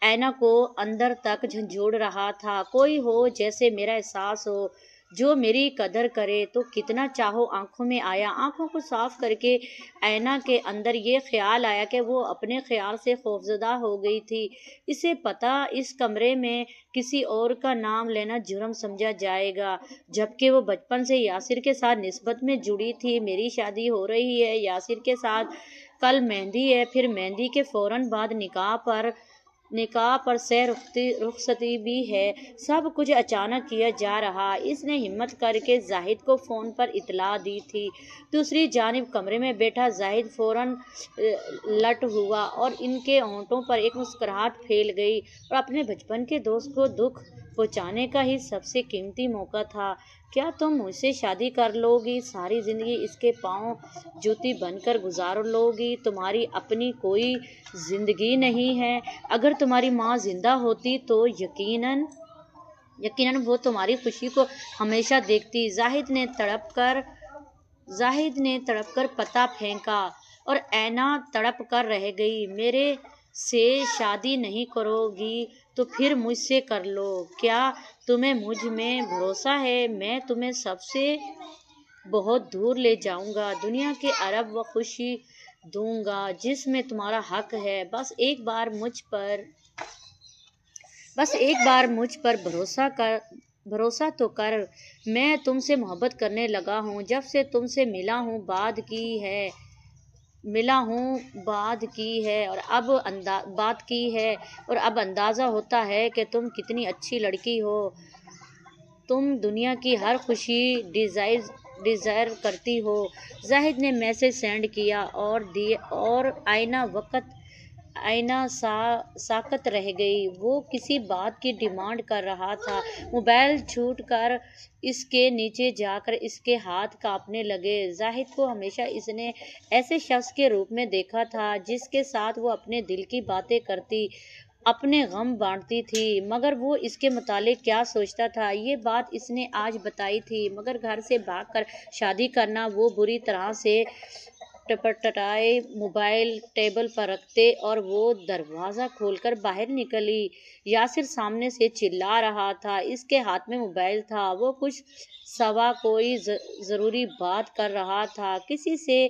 اینا کو اندر تک جھنجھوڑ رہا تھا۔ کوئی ہو جسے میرا احساس ہو، جو میری قدر کرے تو کتنا چاہو آنکھوں میں آیا۔ آنکھوں کو صاف کر کے اینا کے اندر یہ خیال آیا کہ وہ اپنے خیال سے خوفزدہ ہو گئی تھی۔ اسے پتہ اس کمرے میں کسی اور کا نام لینا جرم سمجھا جائے گا، جبکہ وہ بچپن سے یاسر کے ساتھ نسبت میں جڑی تھی۔ میری شادی ہو رہی ہے یاسر کے ساتھ، کل مہندی ہے، پھر مہندی کے فوراً بعد نکاح پر سہ رخصتی بھی ہے۔ سب کچھ اچانک کیا جا رہا۔ اس نے ہمت کر کے زاہد کو فون پر اطلاع دی تھی۔ دوسری جانب کمرے میں بیٹھا زاہد فوراً لٹ ہوا، اور ان کے ہونٹوں پر ایک مسکراہٹ پھیل گئی۔ اور اپنے بچپن کے دوست کو دکھ پہنچانے کا ہی سب سے قیمتی موقع تھا۔ کیا تم مجھ سے شادی کر لو گی؟ ساری زندگی اس کے پاؤں جوتی بن کر گزار لو گی؟ تمہاری اپنی کوئی زندگی نہیں ہے؟ اگر تمہاری ماں زندہ ہوتی تو یقیناً وہ تمہاری خوشی کو ہمیشہ دیکھتی۔ زاہد نے تڑپ کر پتا پھینکا، اور اینا تڑپ کر رہ گئی۔ میرے سے شادی نہیں کرو گی تو پھر مجھ سے کر لو۔ کیا تمہیں مجھ میں بھروسہ ہے؟ میں تمہیں سب سے بہت دور لے جاؤں گا، دنیا کے عرب و خوشی دوں گا جس میں تمہارا حق ہے۔ بس ایک بار مجھ پر بھروسہ تو کر۔ میں تم سے محبت کرنے لگا ہوں، جب سے تم سے ملا ہوں بات کی ہے، اور اب اندازہ ہوتا ہے کہ تم کتنی اچھی لڑکی ہو۔ تم دنیا کی ہر خوشی ڈیزائر کرتی ہو۔ زاہد نے میسج سینڈ کیا اور آئینہ ساکت رہ گئی۔ وہ کسی بات کی ڈیمانڈ کر رہا تھا۔ موبائل چھوٹ کر اس کے نیچے جا کر اس کے ہاتھ کانپنے لگے۔ زاہد کو ہمیشہ اس نے ایسے شخص کے روپ میں دیکھا تھا جس کے ساتھ وہ اپنے دل کی باتیں کرتی، اپنے غم بانٹتی تھی، مگر وہ اس کے متعلق کیا سوچتا تھا یہ بات اس نے آج بتائی تھی۔ مگر گھر سے بھاگ کر شادی کرنا وہ بری طرح سے ٹپٹائے موبائل ٹیبل پر رکھتے اور وہ دروازہ کھول کر باہر نکلی۔ یاسر سامنے سے چلا رہا تھا، اس کے ہاتھ میں موبائل تھا، وہ کچھ سوا کوئی ضروری بات کر رہا تھا۔ کسی سے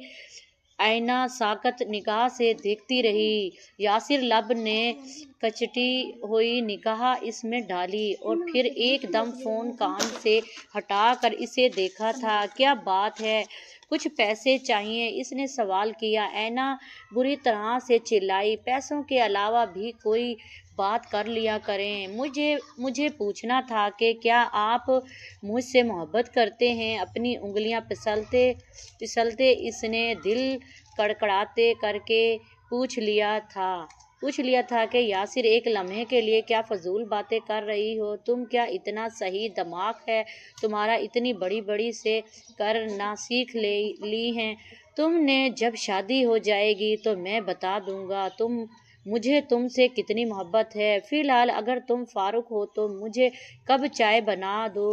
آئینہ ساکت نگاہ سے دیکھتی رہی۔ یاسر لب نے کچٹی ہوئی نگاہ اس میں ڈالی اور پھر ایک دم فون کان سے ہٹا کر اسے دیکھا تھا۔ کیا بات ہے؟ کچھ پیسے چاہیے؟ اس نے سوال کیا۔ آئینہ بری طرح سے چلائی۔ پیسوں کے علاوہ بھی کوئی بات کر لیا کریں۔ مجھے پوچھنا تھا کہ کیا آپ مجھ سے محبت کرتے ہیں؟ اپنی انگلیاں پسلتے اس نے دل کڑکڑاتے کر کے پوچھ لیا تھا کہ یاسر ایک لمحے کے لیے کیا فضول باتیں کر رہی ہو؟ تم کیا اتنا صحیح دماغ ہے تمہارا؟ اتنی بڑی سے کرنا سیکھ لی ہیں؟ تم نے جب شادی ہو جائے گی تو میں بتا دوں گا مجھے تم سے کتنی محبت ہے۔ فی الحال اگر تم فارغ ہو تو مجھے کپ چائے بنا دو۔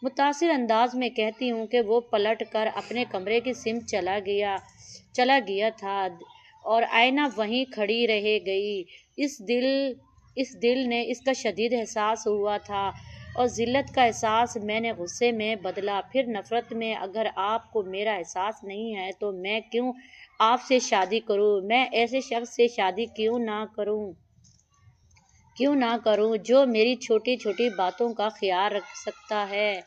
متاثر انداز میں کہتی ہوں کہ وہ پلٹ کر اپنے کمرے کی سمت چلا گیا تھا اور آئینہ وہیں کھڑی رہ گئی۔ اس دل نے اس کا شدید احساس ہوا تھا اور ذلت کا احساس میں نے غصے میں بدلا، پھر نفرت میں۔ اگر آپ کو میرا احساس نہیں ہے تو میں کیوں آپ سے شادی کروں؟ میں ایسے شخص سے شادی کیوں نہ کروں جو میری چھوٹی چھوٹی باتوں کا خیال رکھ سکتا ہے،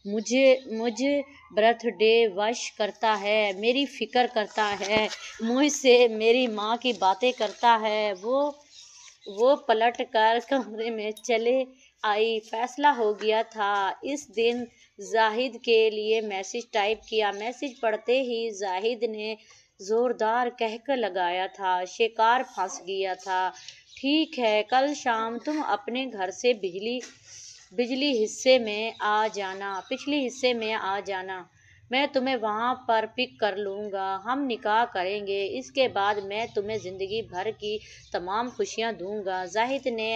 مجھے برتھ ڈے وش کرتا ہے، میری فکر کرتا ہے، مجھ سے میری ماں کی باتیں کرتا ہے۔ وہ پلٹ کر کمرے میں چلے آئی۔ فیصلہ ہو گیا تھا۔ اس دن زاہد کے لیے میسج ٹائپ کیا۔ میسج پڑھتے ہی زاہد نے زوردار قہقہ لگایا تھا۔ شکار پھنس گیا تھا۔ ٹھیک ہے، کل شام تم اپنے گھر سے پچھلی حصے میں آ جانا، میں تمہیں وہاں پر پک کر لوں گا، ہم نکاح کریں گے، اس کے بعد میں تمہیں زندگی بھر کی تمام خوشیاں دوں گا۔ زاہد نے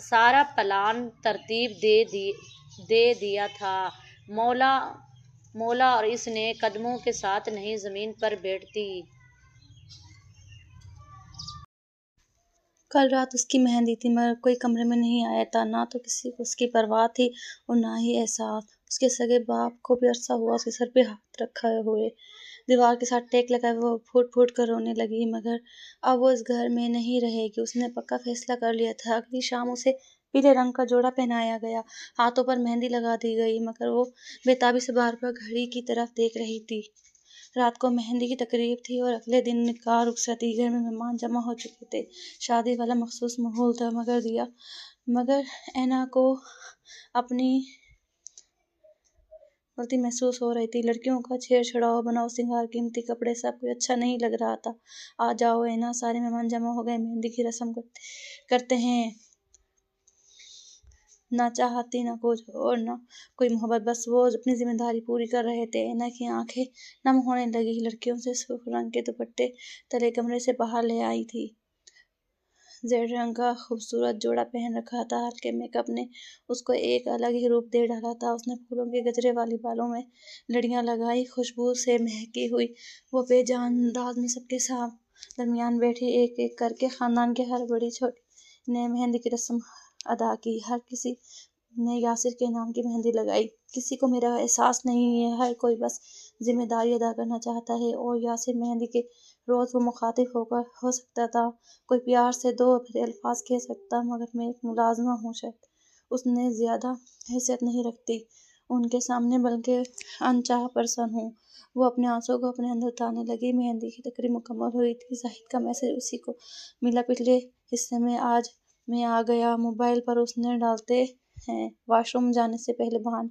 سارا پلان ترتیب دے دیا تھا۔ مولا اور اس نے قدموں کے ساتھ نہیں زمین پر بیٹھتی۔ کل رات اس کی مہندی تھی مگر کوئی کمرے میں نہیں آیا تھا، نہ تو کسی کو اس کی پرواہ تھی اور نہ ہی احساس۔ اس کے سگے باپ کو بھی عرصہ ہوا اس کے سر پہ ہاتھ رکھے ہوئے، دیوار کے ساتھ ٹیک لگائے وہ پھوٹ پھوٹ کر رونے لگی۔ مگر اب وہ اس گھر میں نہیں رہے گی، اس نے پکا فیصلہ کر لیا تھا۔ اگلی شام اسے پیلے رنگ کا جوڑا پہنایا گیا، ہاتھوں پر مہندی لگا دی گئی، مگر وہ بے تابی سے بار بار گھڑی کی طرف دیکھ رہی تھی۔ رات کو مہندی کی تقریب تھی اور اگلے دن نکاح رخصتی۔ گھر میں مہمان جمع ہو چکے تھے، شادی والا مخصوص ماحول تھا، مگر اینا کو اپنی غلطی محسوس ہو رہی تھی۔ لڑکیوں کا چھیڑ چھڑاؤ، بناؤ سنگار، قیمتی کپڑے، سب کچھ اچھا نہیں لگ رہا تھا۔ آ جاؤ اینا، سارے مہمان جمع ہو گئے، مہندی کی رسم کرتے ہیں۔ نہ چاہتی نہ کچھ اور نہ کوئی محبت، بس وہ اپنی ذمہ داری پوری کر رہے تھے۔ اینا کی آنکھیں نم ہونے لگی، لڑکیوں سے سرخ رنگ کے دوپٹے تلے کمرے سے باہر لے آئی تھی۔ زیڈ رنگ کا خوبصورت جوڑا پہن رکھا تھا، ہلکے میک اپ نے اس کو ایک الگ ہی روپ دے ڈالا تھا۔ اس نے پھولوں کے گجرے والی بالوں میں لڑیاں لگائی، خوشبو سے مہکی ہوئی وہ بے جان انداز میں سب کے درمیان بیٹھی، ایک ایک کر کے خاندان کے ہر بڑی چھوٹی نے مہندی کی رسم ادا کی۔ ہر کسی نے یاسر کے نام کی مہندی لگائی۔ کسی کو میرا احساس نہیں ہے، ہر کوئی بس ذمہ داری ادا کرنا چاہتا ہے۔ اور یاسر مہندی کے روز وہ مخاطب ہو سکتا تھا، کوئی پیار سے دو بھرے الفاظ کہہ سکتا، مگر میں ایک ملازمہ ہوں، شاید اس نے زیادہ حیثیت نہیں رکھتی ان کے سامنے، بلکہ انچاہا پرسن ہوں۔ وہ اپنے آنسوں کو اپنے اندر اتارنے لگی۔ مہندی کی تقریب مکمل ہوئی تھی، زاہد کا میسج اسی کو ملا، پچھلے حصے میں آج میں آ گیا۔ موبائل پر اس نے ڈالتے ہیں واش روم جانے سے پہلے بہانے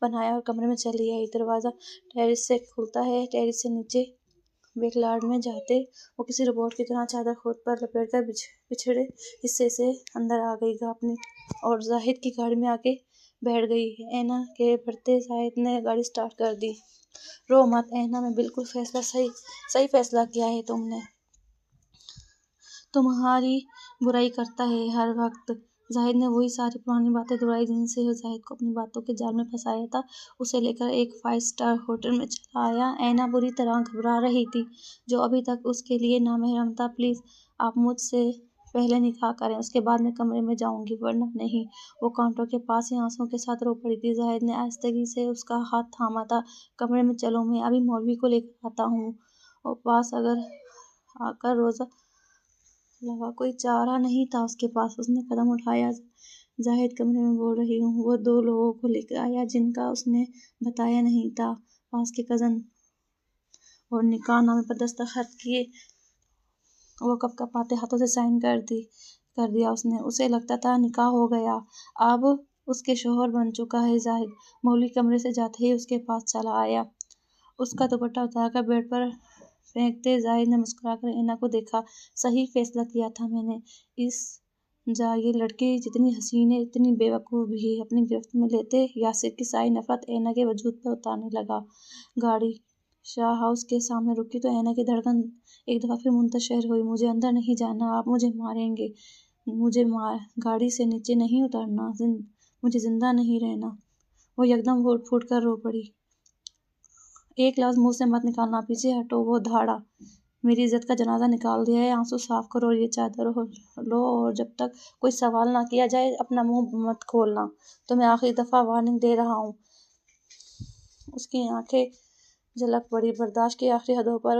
بنایا اور کمرے میں چلی آئی۔ دروازہ ٹیرس سے کھلتا ہے، ٹیرس سے نیچے بیک یارڈ میں جاتے وہ کسی روبوٹ کی طرح چادر خود پر لپیٹ کر پچھڑے حصے سے اندر آ گئی اور زاہد کی گاڑی میں آ کے بیٹھ گئی۔ اینا کے بڑھتے زاہد نے گاڑی سٹارٹ کر دی۔ رو مت اینا، میں بالکل صحیح فیصلہ کیا ہے تم نے۔ تمہاری برائی کرتا ہے ہر وقت، زاہد نے وہی ساری پرانی باتیں دہرائی جن سے زاہد کو اپنی باتوں کے جال میں پھنسایا تھا۔ اسے لے کر ایک 5 اسٹار ہوٹل میں چلا آیا۔ اینا بری طرح گھبرا رہی تھی، جو ابھی تک اس کے لیے نامحرم تھا۔ پلیز آپ مجھ سے پہلے نکاح کریں، اس کے بعد میں کمرے میں جاؤں گی، ورنہ نہیں۔ وہ کاؤنٹر کے پاس ہی آنسوؤں کے ساتھ رو پڑی تھی۔ زاہد نے آہستگی سے اس کا ہاتھ تھاما تھا۔ کمرے میں چلو، میں ابھی مولوی کو لے کر آتا ہوں۔ اور پاس اگر آ کر روزہ لگا، کوئی چارہ نہیں تھا اس کے پاس۔ اس نے قدم اٹھایا۔ زاہد کمرے میں بول رہی ہوں، وہ 2 لوگوں کو لے کر آیا جن کا اس نے بتایا نہیں تھا، پاس کے کزن، اور نکاح نامے پر دستخط کیے۔ وہ کپکپاتے ہاتھوں سے سائن کر دیا اس نے۔ اسے لگتا تھا نکاح ہو گیا، اب اس کے شوہر بن چکا ہے۔ زاہد مولوی کمرے سے جاتے ہی اس کے پاس چلا آیا۔ اس کا دوپٹہ اتار کر بیڈ پر پھینکتے زاہد نے مسکرا کر اینا کو دیکھا۔ صحیح فیصلہ کیا تھا میں نے۔ اس جا یہ لڑکی جتنی حسین ہے اتنی بے وقوف بھی ہے۔ اپنی گرفت میں لیتے یاسر کی ساری نفرت اینا کے وجود پر اتارنے لگا۔ گاڑی شاہ ہاؤس کے سامنے رکی تو اینا کی دھڑکن ایک دفعہ پھر منتشر ہوئی۔ مجھے اندر نہیں جانا، آپ مجھے ماریں گے، مجھے گاڑی سے نیچے نہیں اترنا، مجھے زندہ نہیں رہنا۔ وہ یکدم پھوٹ پھوٹ کر رو پڑی۔ ایک لفظ منہ سے مت نکالنا، پیچھے ہٹو، وہ دھاڑا۔ میری عزت کا جنازہ نکال دیا ہے، آنسو صاف کرو اور یہ چادر لو، اور جب تک کوئی سوال نہ کیا جائے اپنا منہ مت کھولنا۔ تمہیں آخری دفعہ وارننگ دے رہا ہوں۔ اس کی آنکھیں جھلک پڑی۔ برداشت کی آخری حدوں پر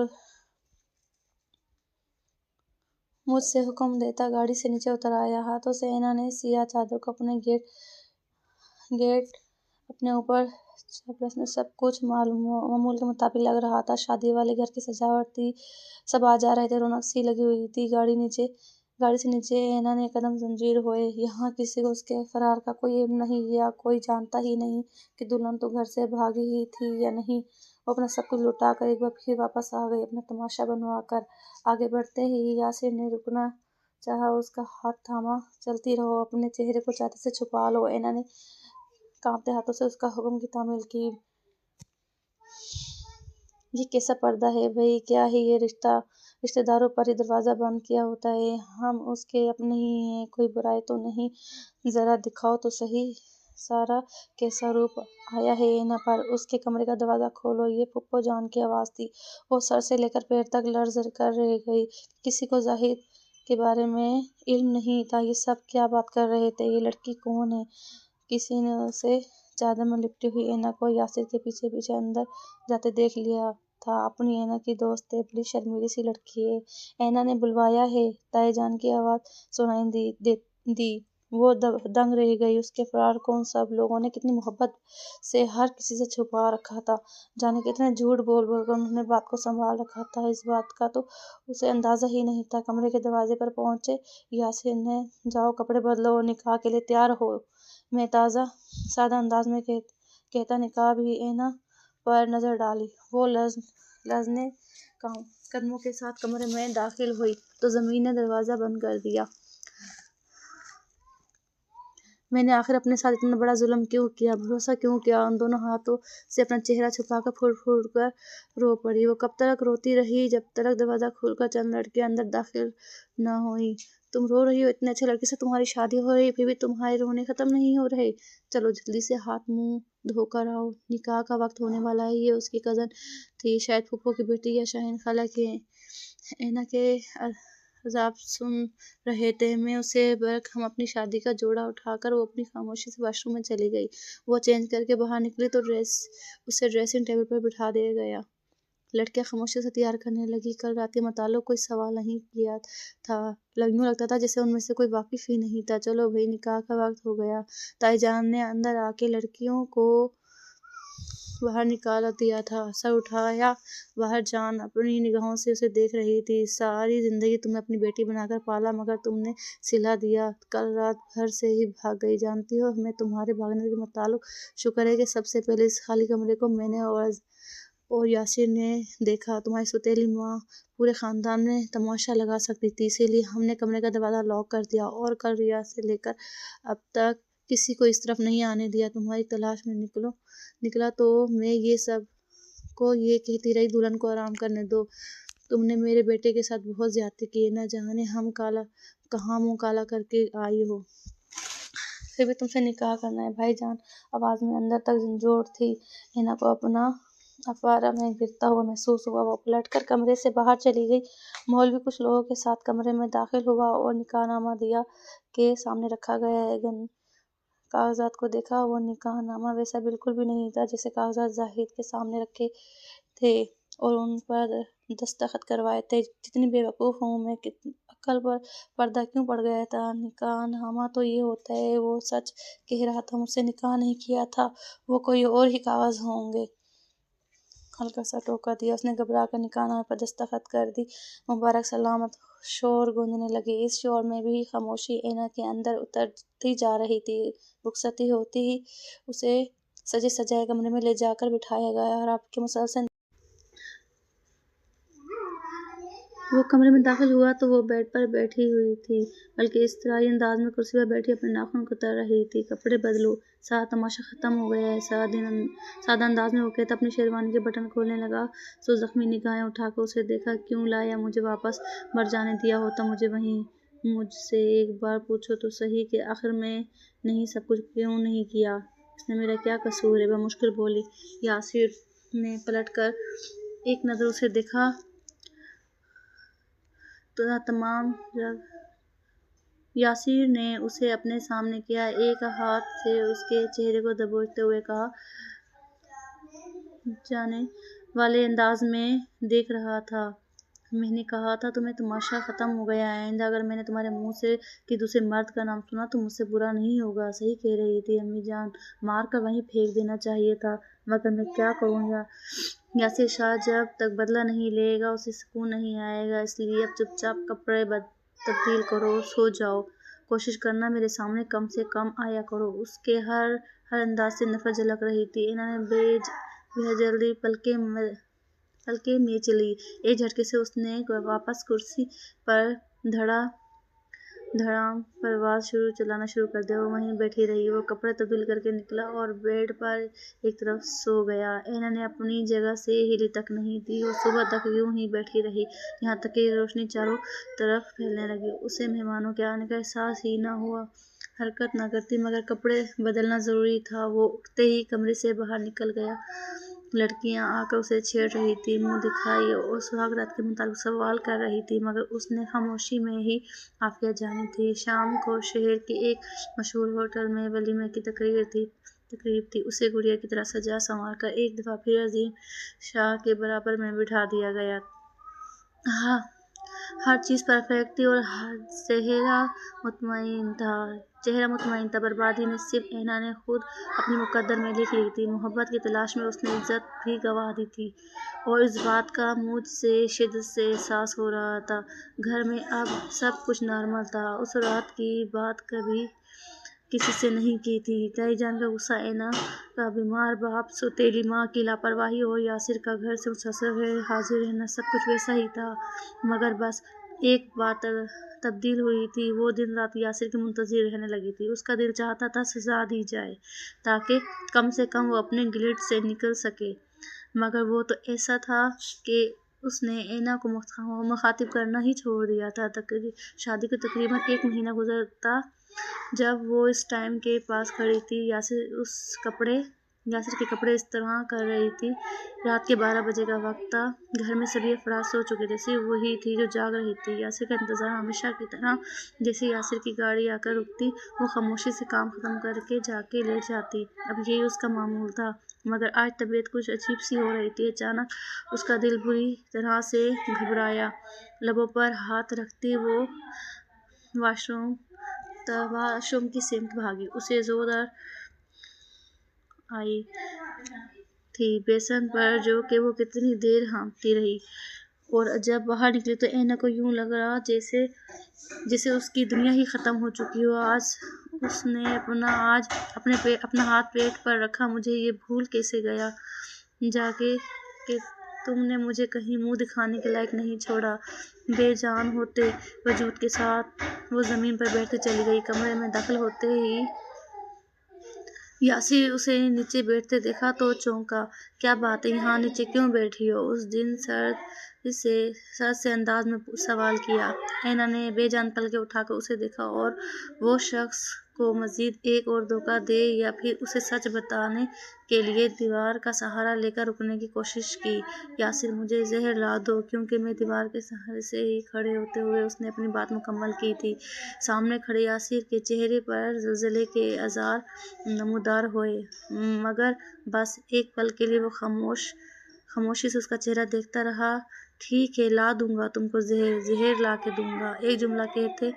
مجھ سے حکم دیتا گاڑی سے نیچے اتر آیا۔ ہاتھوں سے اینا نے سیاہ چادر کو اپنے گیٹ اپنے اوپر چاپا۔ اس میں سب کچھ معمول کے مطابق لگ رہا تھا۔ شادی والے گھر کی سجاوٹ تھی، سب آ جا رہے تھے، رونق سی لگی ہوئی تھی۔ گاڑی سے نیچے اینا نے قدم زنجیر ہوئے۔ یہاں کسی کو اس کے فرار کا کوئی علم نہیں، یا کوئی جانتا ہی نہیں کہ دلہن تو گھر سے بھاگی ہی تھی یا نہیں۔ وہ اپنا سب کچھ لٹا کر ایک بار پھر واپس آ گئی، اپنا تماشا بنوا کر۔ آگے بڑھتے ہی یاسر نے رکنا چاہا، اس کا ہاتھ تھاما۔ چلتی رہو، اپنے چہرے کو چادر سے چھپا لو۔ اینا نے کانپتے ہاتھوں سے اس کا حکم کی تعمیل کی۔ یہ کیسا پردہ ہے بھئی، کیا ہے یہ رشتہ داروں پر ہی دروازہ بند کیا ہوتا ہے، ہم اس کے اپنے ہی ہیں، کوئی برائی تو نہیں، ذرا دکھاؤ تو صحیح سارا کیسا روپ آیا ہے اینا پر۔ اس کے کمرے کا دروازہ کھولو، یہ پھپھو جان کی آواز تھی۔ وہ سر سے لے کر پیر تک لرز کر رہ گئی۔ کسی کو زاہد کے بارے میں علم نہیں تھا۔ یہ سب کیا بات کر رہے تھے؟ یہ لڑکی کون ہے؟ کسی نے اسے چادر میں لپٹی ہوئی اینا کو یاسر کے پیچھے پیچھے اندر جاتے دیکھ لیا تھا۔ اپنی اینا کی دوست ہے، بڑی شرمیلی سی لڑکی ہے۔ اینا نے بلوایا ہے؟ تائے جان کی آواز سنائی دی۔ وہ دنگ رہ گئی۔ اس کے فرار کو ان سب لوگوں نے کتنی محبت سے ہر کسی سے چھپا رکھا تھا، جانے کتنے جھوٹ بول بول کر انہوں نے بات کو سنبھال رکھا تھا، اس بات کا تو اسے اندازہ ہی نہیں تھا۔ کمرے کے دروازے پر پہنچے یاسر نے جاؤ کپڑے بدلو اور نکاح کے لیے تیار ہو میں تازہ سادہ انداز میں کہتا نقاب ہی اینا پر نظر ڈالی۔ وہ لرزنے قدموں کے ساتھ کمرے میں داخل ہوئی تو زمین نے دروازہ بند کر دیا۔ میں نے آخر اپنے ساتھ اتنا بڑا ظلم کیوں کیا، بھروسہ کیوں کیا؟ ان دونوں ہاتھوں سے اپنا چہرہ چھپا کر پھوٹ پھوٹ کر رو پڑی۔ وہ کب تک روتی رہی، جب تک دروازہ کھول کر چند لڑکیاں اندر داخل نہ ہوئیں۔ تم رو رہی ہو؟ اتنے اچھے لڑکے سے تمہاری شادی ہو رہی ہے، پھر بھی تمہارے رونے ختم نہیں ہو رہے؟ چلو جلدی سے ہاتھ منہ دھو کر آؤ، نکاح کا وقت ہونے والا ہے۔ یہ اس کی کزن تھی، شاید پھپھو کی بیٹی یا شاہین خالہ کی۔ اینا کے عذاب سن رہے تھے میں اسے برق ہم اپنی شادی کا جوڑا اٹھا کر وہ اپنی خاموشی سے واش روم میں چلی گئی۔ وہ چینج کر کے باہر نکلی تو اسے ڈریسنگ ٹیبل پر بٹھا دیا گیا۔ لڑکیاں خاموشی سے تیار کرنے لگیں۔ کل رات کے متعلق کوئی سوال نہیں کیا تھا، یوں لگتا تھا جیسے ان میں سے کوئی واقف ہی نہیں تھا۔ چلو بھئی، نکاح کا وقت ہو گیا۔ تائی جان نے اندر آ کے لڑکیوں کو باہر نکال دیا تھا۔ سر اٹھایا باہر جان اپنی نگاہوں سے اسے دیکھ رہی تھی۔ ساری زندگی تم نے اپنی بیٹی بنا کر پالا، مگر تم نے سلا دیا، کل رات بھر سے ہی بھاگ گئی۔ جانتی ہو ہمیں تمہارے بھاگنے کے متعلق شکر ہے کہ سب سے پہلے اس خالی کمرے کو میں نے اور یاسر نے دیکھا۔ تمہاری سوتیلی ماں پورے خاندان میں تماشا لگا سکتی تھی، اسی لیے ہم نے کمرے کا دروازہ لاک کر دیا اور کل ریاض سے لے کر اب تک کسی کو اس طرف نہیں آنے دیا۔ تمہاری تلاش میں نکلا تو میں یہ سب کو یہ کہتی رہی دلہن کو آرام کرنے دو، تم نے میرے بیٹے کے ساتھ بہت زیادتی کی ہے، نہ جانے ہم کہاں منہ کالا کر کے آئی ہو۔ پھر بھی تم سے نکاح کرنا ہے بھائی جان۔ آواز میں اندر تک جھنجھوڑ تھی۔ اینا کو اپنا افوارہ میں گرتا ہوا محسوس ہوا۔ وہ پلٹ کر کمرے سے باہر چلی گئی۔ مولوی کچھ لوگوں کے ساتھ کمرے میں داخل ہوا اور نکاح نامہ دیا کے سامنے رکھا گیا ہے۔ کاغذات کو دیکھا، وہ نکاح نامہ ویسا بالکل بھی نہیں تھا جیسے کاغذات زاہد کے سامنے رکھے تھے اور ان پر دستخط کروائے تھے۔ جتنی بے وقوف ہوں میں، عقل پر پردہ کیوں پڑ گیا تھا؟ نکاح نامہ تو یہ ہوتا ہے۔ وہ سچ کہہ رہا تھا، مجھ سے نکاح نہیں کیا تھا، وہ کوئی اور ہی کاغذ ہوں گے۔ ہلکا سا ٹوکا دیا۔ اس نے گھبرا کر نکاح نامے پر دستخط کر دی۔ مبارک سلامت شور گونجنے لگے۔ اس شور میں بھی خاموشی اینا کے اندر اترتی جا رہی تھی۔ رخصتی ہوتے ہی اسے سجے سجائے کمرے میں لے جا کر بٹھایا گیا اور آپ کے مسلسل وہ کمرے میں داخل ہوا تو وہ بیڈ پر بیٹھی ہوئی تھی، بلکہ اضطراری انداز میں کرسی پر بیٹھی اپنے ناخن کتر رہی تھی۔ کپڑے بدلو، سارا تماشا ختم ہو گیا ہے۔ سادہ انداز میں وہ کہتا اپنی شیروانی کے بٹن کھولنے لگا۔ سو زخمی نگاہیں اٹھا کر اسے دیکھا۔ کیوں لایا؟ مجھے واپس بھر جانے دیا ہوتا مجھے وہیں۔ مجھ سے ایک بار پوچھو تو صحیح کہ آخر میں نہیں سب کچھ کیوں نہیں کیا؟ اس میں میرا کیا قصور ہے؟ بمشکل بولی۔ یاسر نے پلٹ کر ایک نظر اسے دیکھا تمام جب یاسر نے اسے اپنے سامنے کیا، ایک ہاتھ سے اس کے چہرے کو دبوچتے ہوئے کہا، جانے والے انداز میں دیکھ رہا تھا، میں نے کہا تھا تمہیں تماشا ختم ہو گیا ہے۔ آئندہ اگر میں نے تمہارے منہ سے کہ دوسرے مرد کا نام سنا تو مجھ سے برا نہیں ہوگا۔ صحیح کہہ رہی تھی امی جان، مار کر وہیں پھینک دینا چاہیے تھا، مگر میں کیا کروں؟ یاسر شاہ جب تک بدلہ نہیں لے گا اسے سکون نہیں آئے گا، اس لیے اب چپ چاپ کپڑے تبدیل کرو، سو جاؤ، کوشش کرنا میرے سامنے کم سے کم آیا کرو۔ اس کے ہر انداز سے نفرت جھلک رہی تھی۔ اینا نے بے جلدی پلکیں میچ لی۔ ایک جھٹکے سے اس نے واپس کرسی پر دھڑام پرواز چلانا شروع کر دیا۔ وہ وہیں بیٹھی رہی۔ وہ کپڑے تبدیل کر کے نکلا اور بیڈ پر ایک طرف سو گیا۔ اینا نے اپنی جگہ سے ہلی تک نہیں دی۔ وہ صبح تک یوں ہی بیٹھی رہی، یہاں تک کہ روشنی چاروں طرف پھیلنے لگی۔ اسے مہمانوں کے آنے کا احساس ہی نہ ہوا۔ حرکت نہ کرتی، مگر کپڑے بدلنا ضروری تھا۔ وہ اٹھتے ہی کمرے سے باہر نکل گیا۔ لڑکیاں آ کر اسے چھیڑ رہی تھیں، منہ دکھائی اور سہاگ رات کے متعلق سوال کر رہی تھیں، مگر اس نے خاموشی میں ہی عافیہ جانی تھی۔ شام کو شہر کے ایک مشہور ہوٹل میں ولیمے کی تقریب تھی۔ اسے گڑیا کی طرح سجا سنوار کر ایک دفعہ پھر عظیم شاہ کے برابر میں بٹھا دیا گیا۔ ہر چیز پرفیکٹ تھی اور چہرہ مطمئن تھا۔ بربادی میں صرف اینا نے خود اپنی مقدر میں لکھ لی تھی۔ محبت کی تلاش میں اس نے عزت بھی گنوا دی تھی، اور اس بات کا مجھ سے شدت سے احساس ہو رہا تھا۔ گھر میں اب سب کچھ نارمل تھا۔ اس رات کی بات کبھی کسی سے نہیں کی تھی۔ تائی جان کا غصہ، اینا کا بیمار باپ، سوتیلی ماں کی لاپرواہی اور یاسر کا گھر سے مسلسل حاضر رہنا، سب کچھ ویسا ہی تھا، مگر بس ایک بات تبدیل ہوئی تھی۔ وہ دن رات یاسر کی منتظر رہنے لگی تھی۔ اس کا دل چاہتا تھا سزا دی جائے تاکہ کم سے کم وہ اپنے گلٹ سے نکل سکے، مگر وہ تو ایسا تھا کہ اس نے اینا کو مخاطب کرنا ہی چھوڑ دیا تھا۔ شادی کو تقریباً ایک مہینہ گزرتا جب وہ اس ٹائم کے پاس کھڑی تھی۔ یاسر کے کپڑے استری کر رہی تھی۔ رات کے 12 بجے کا وقت تھا۔ گھر میں سبھی افراد سو چکے تھے، صرف وہی تھی جو جاگ رہی تھی۔ یاسر کا انتظار ہمیشہ کی طرح، جیسے یاسر کی گاڑی آ کر رکتی وہ خاموشی سے کام ختم کر کے جا کے لیٹ جاتی، اب یہی اس کا معمول تھا، مگر آج طبیعت کچھ عجیب سی ہو رہی تھی۔ اچانک اس کا دل بری طرح سے گھبرایا۔ لبوں پر ہاتھ رکھتی وہ واش روم کی سمت بھاگی۔ اسے زور آئی تھی بیسن پر جو کہ وہ کتنی دیر ہانکتی رہی، اور جب باہر نکلی تو اینا کو یوں لگ رہا جیسے اس کی دنیا ہی ختم ہو چکی ہو۔ اس نے اپنا ہاتھ پیٹ پر رکھا۔ مجھے یہ بھول کیسے گیا جا کہ تم نے مجھے کہیں منہ دکھانے کے لائق نہیں چھوڑا۔ بے جان ہوتے وجود کے ساتھ وہ زمین پر بیٹھتی چلی گئی۔ کمرے میں داخل ہوتے ہی یاسر اسے نیچے بیٹھتے دیکھا تو چونکا۔ کیا بات ہے، یہاں نیچے کیوں بیٹھی ہو؟ اس دن سرد اس سے سرد سے انداز میں سوال کیا۔ اینا نے بے جان پلکیں اٹھا کر اسے دیکھا اور وہ شخص کو مزید ایک اور دھوکہ دے یا پھر اسے سچ بتانے کے لیے دیوار کا سہارا لے کر رکنے کی کوشش کی۔ یاسر، مجھے زہر لا دو، کیونکہ میں دیوار کے سہارے سے ہی کھڑے ہوتے ہوئے اس نے اپنی بات مکمل کی تھی۔ سامنے کھڑے یاسر کے چہرے پر زلزلے کے آثار نمودار ہوئے، مگر بس ایک پل کے لیے وہ خاموشی سے اس کا چہرہ دیکھتا رہا۔ ٹھیک ہے، لا دوں گا تم کو زہر لا کے دوں گا۔ ایک جملہ کہتے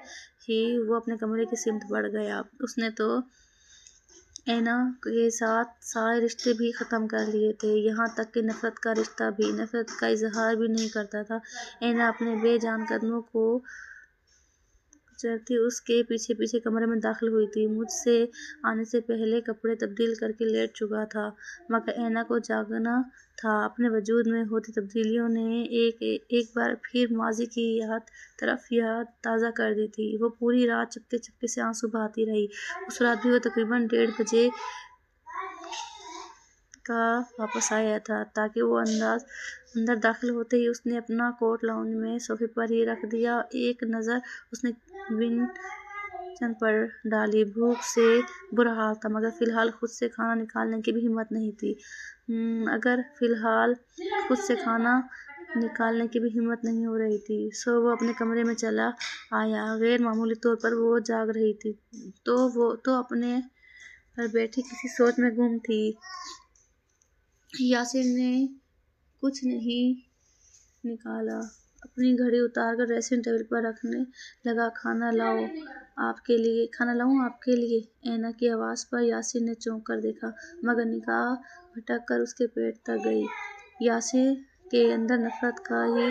ہی وہ اپنے کمرے کی سمت بڑھ گیا۔ اس نے تو اینا کے ساتھ سارے رشتے بھی ختم کر لیے تھے، یہاں تک کہ نفرت کا رشتہ بھی، نفرت کا اظہار بھی نہیں کرتا تھا۔ اینا اپنے بے جان قدموں کو کچلتی اس کے پیچھے پیچھے کمرے میں داخل ہوئی تھی۔ مجھ سے آنے سے پہلے کپڑے تبدیل کر کے لیٹ چکا تھا، مگر اینا کو جاگنا تھا۔ اپنے وجود میں ہوتی تبدیلیوں نے ایک بار پھر ماضی کی طرف یاد تازہ کر دی تھی۔ وہ پوری رات چپکے چپکے سے آنسو بہاتی رہی۔ اس رات بھی وہ تقریباً 1:30 بجے کا واپس آیا تھا، تاکہ وہ اندر داخل ہوتے ہی اس نے اپنا کوٹ لاؤنج میں صوفے پر ہی رکھ دیا۔ ایک نظر اس نے کچن پر ڈالی۔ بھوک سے برا حال تھا، مگر فی الحال خود سے کھانا نکالنے کی بھی ہمت نہیں تھی۔ ہو رہی تھی، سو وہ اپنے کمرے میں چلا آیا۔ غیر معمولی طور پر وہ جاگ رہی تھی، تو اپنے پر بیٹھی کسی سوچ میں گم تھی۔ یاسر نے کچھ نہیں نکالا، اپنی گھڑی اتار کر ڈریسنگ ٹیبل پر رکھنے لگا۔ کھانا لاؤں آپ کے لیے؟ اینا کی آواز پر یاسر نے چونک کر دیکھا، مگر نگاہ بھٹک کر اس کے پیٹ تک گئی۔ یاسر کے اندر نفرت کا ہی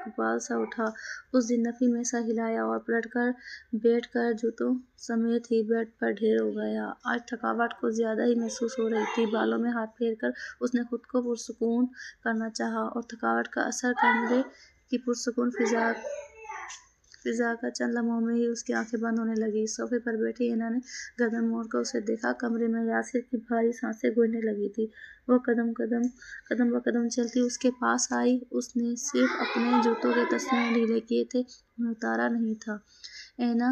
غبار سا اٹھا۔ اس دن نفی میں سر ہلایا اور پلٹ کر بیٹھ کر جوتوں سمیت ہی بیڈ پر ڈھیر ہو گیا۔ آج تھکاوٹ کچھ زیادہ ہی محسوس ہو رہی تھی۔ بالوں میں ہاتھ پھیر کر اس نے خود کو پرسکون کرنا چاہا، اور تھکاوٹ کا اثر کمرے کی پرسکون فضا کا چند لمحوں میں ہی اس کی آنکھیں بند ہونے لگیں۔ صوفے پر بیٹھی اینا نے گردن موڑ کر اسے دیکھا۔ کمرے میں یاسر کی بھاری سانسیں گونجنے لگی تھیں۔ وہ قدم بقدم چلتی اس کے پاس آئی۔ اس نے صرف اپنے جوتوں کے تسمے ڈھیلے کیے تھے، انہیں اتارا نہیں تھا۔ اینا،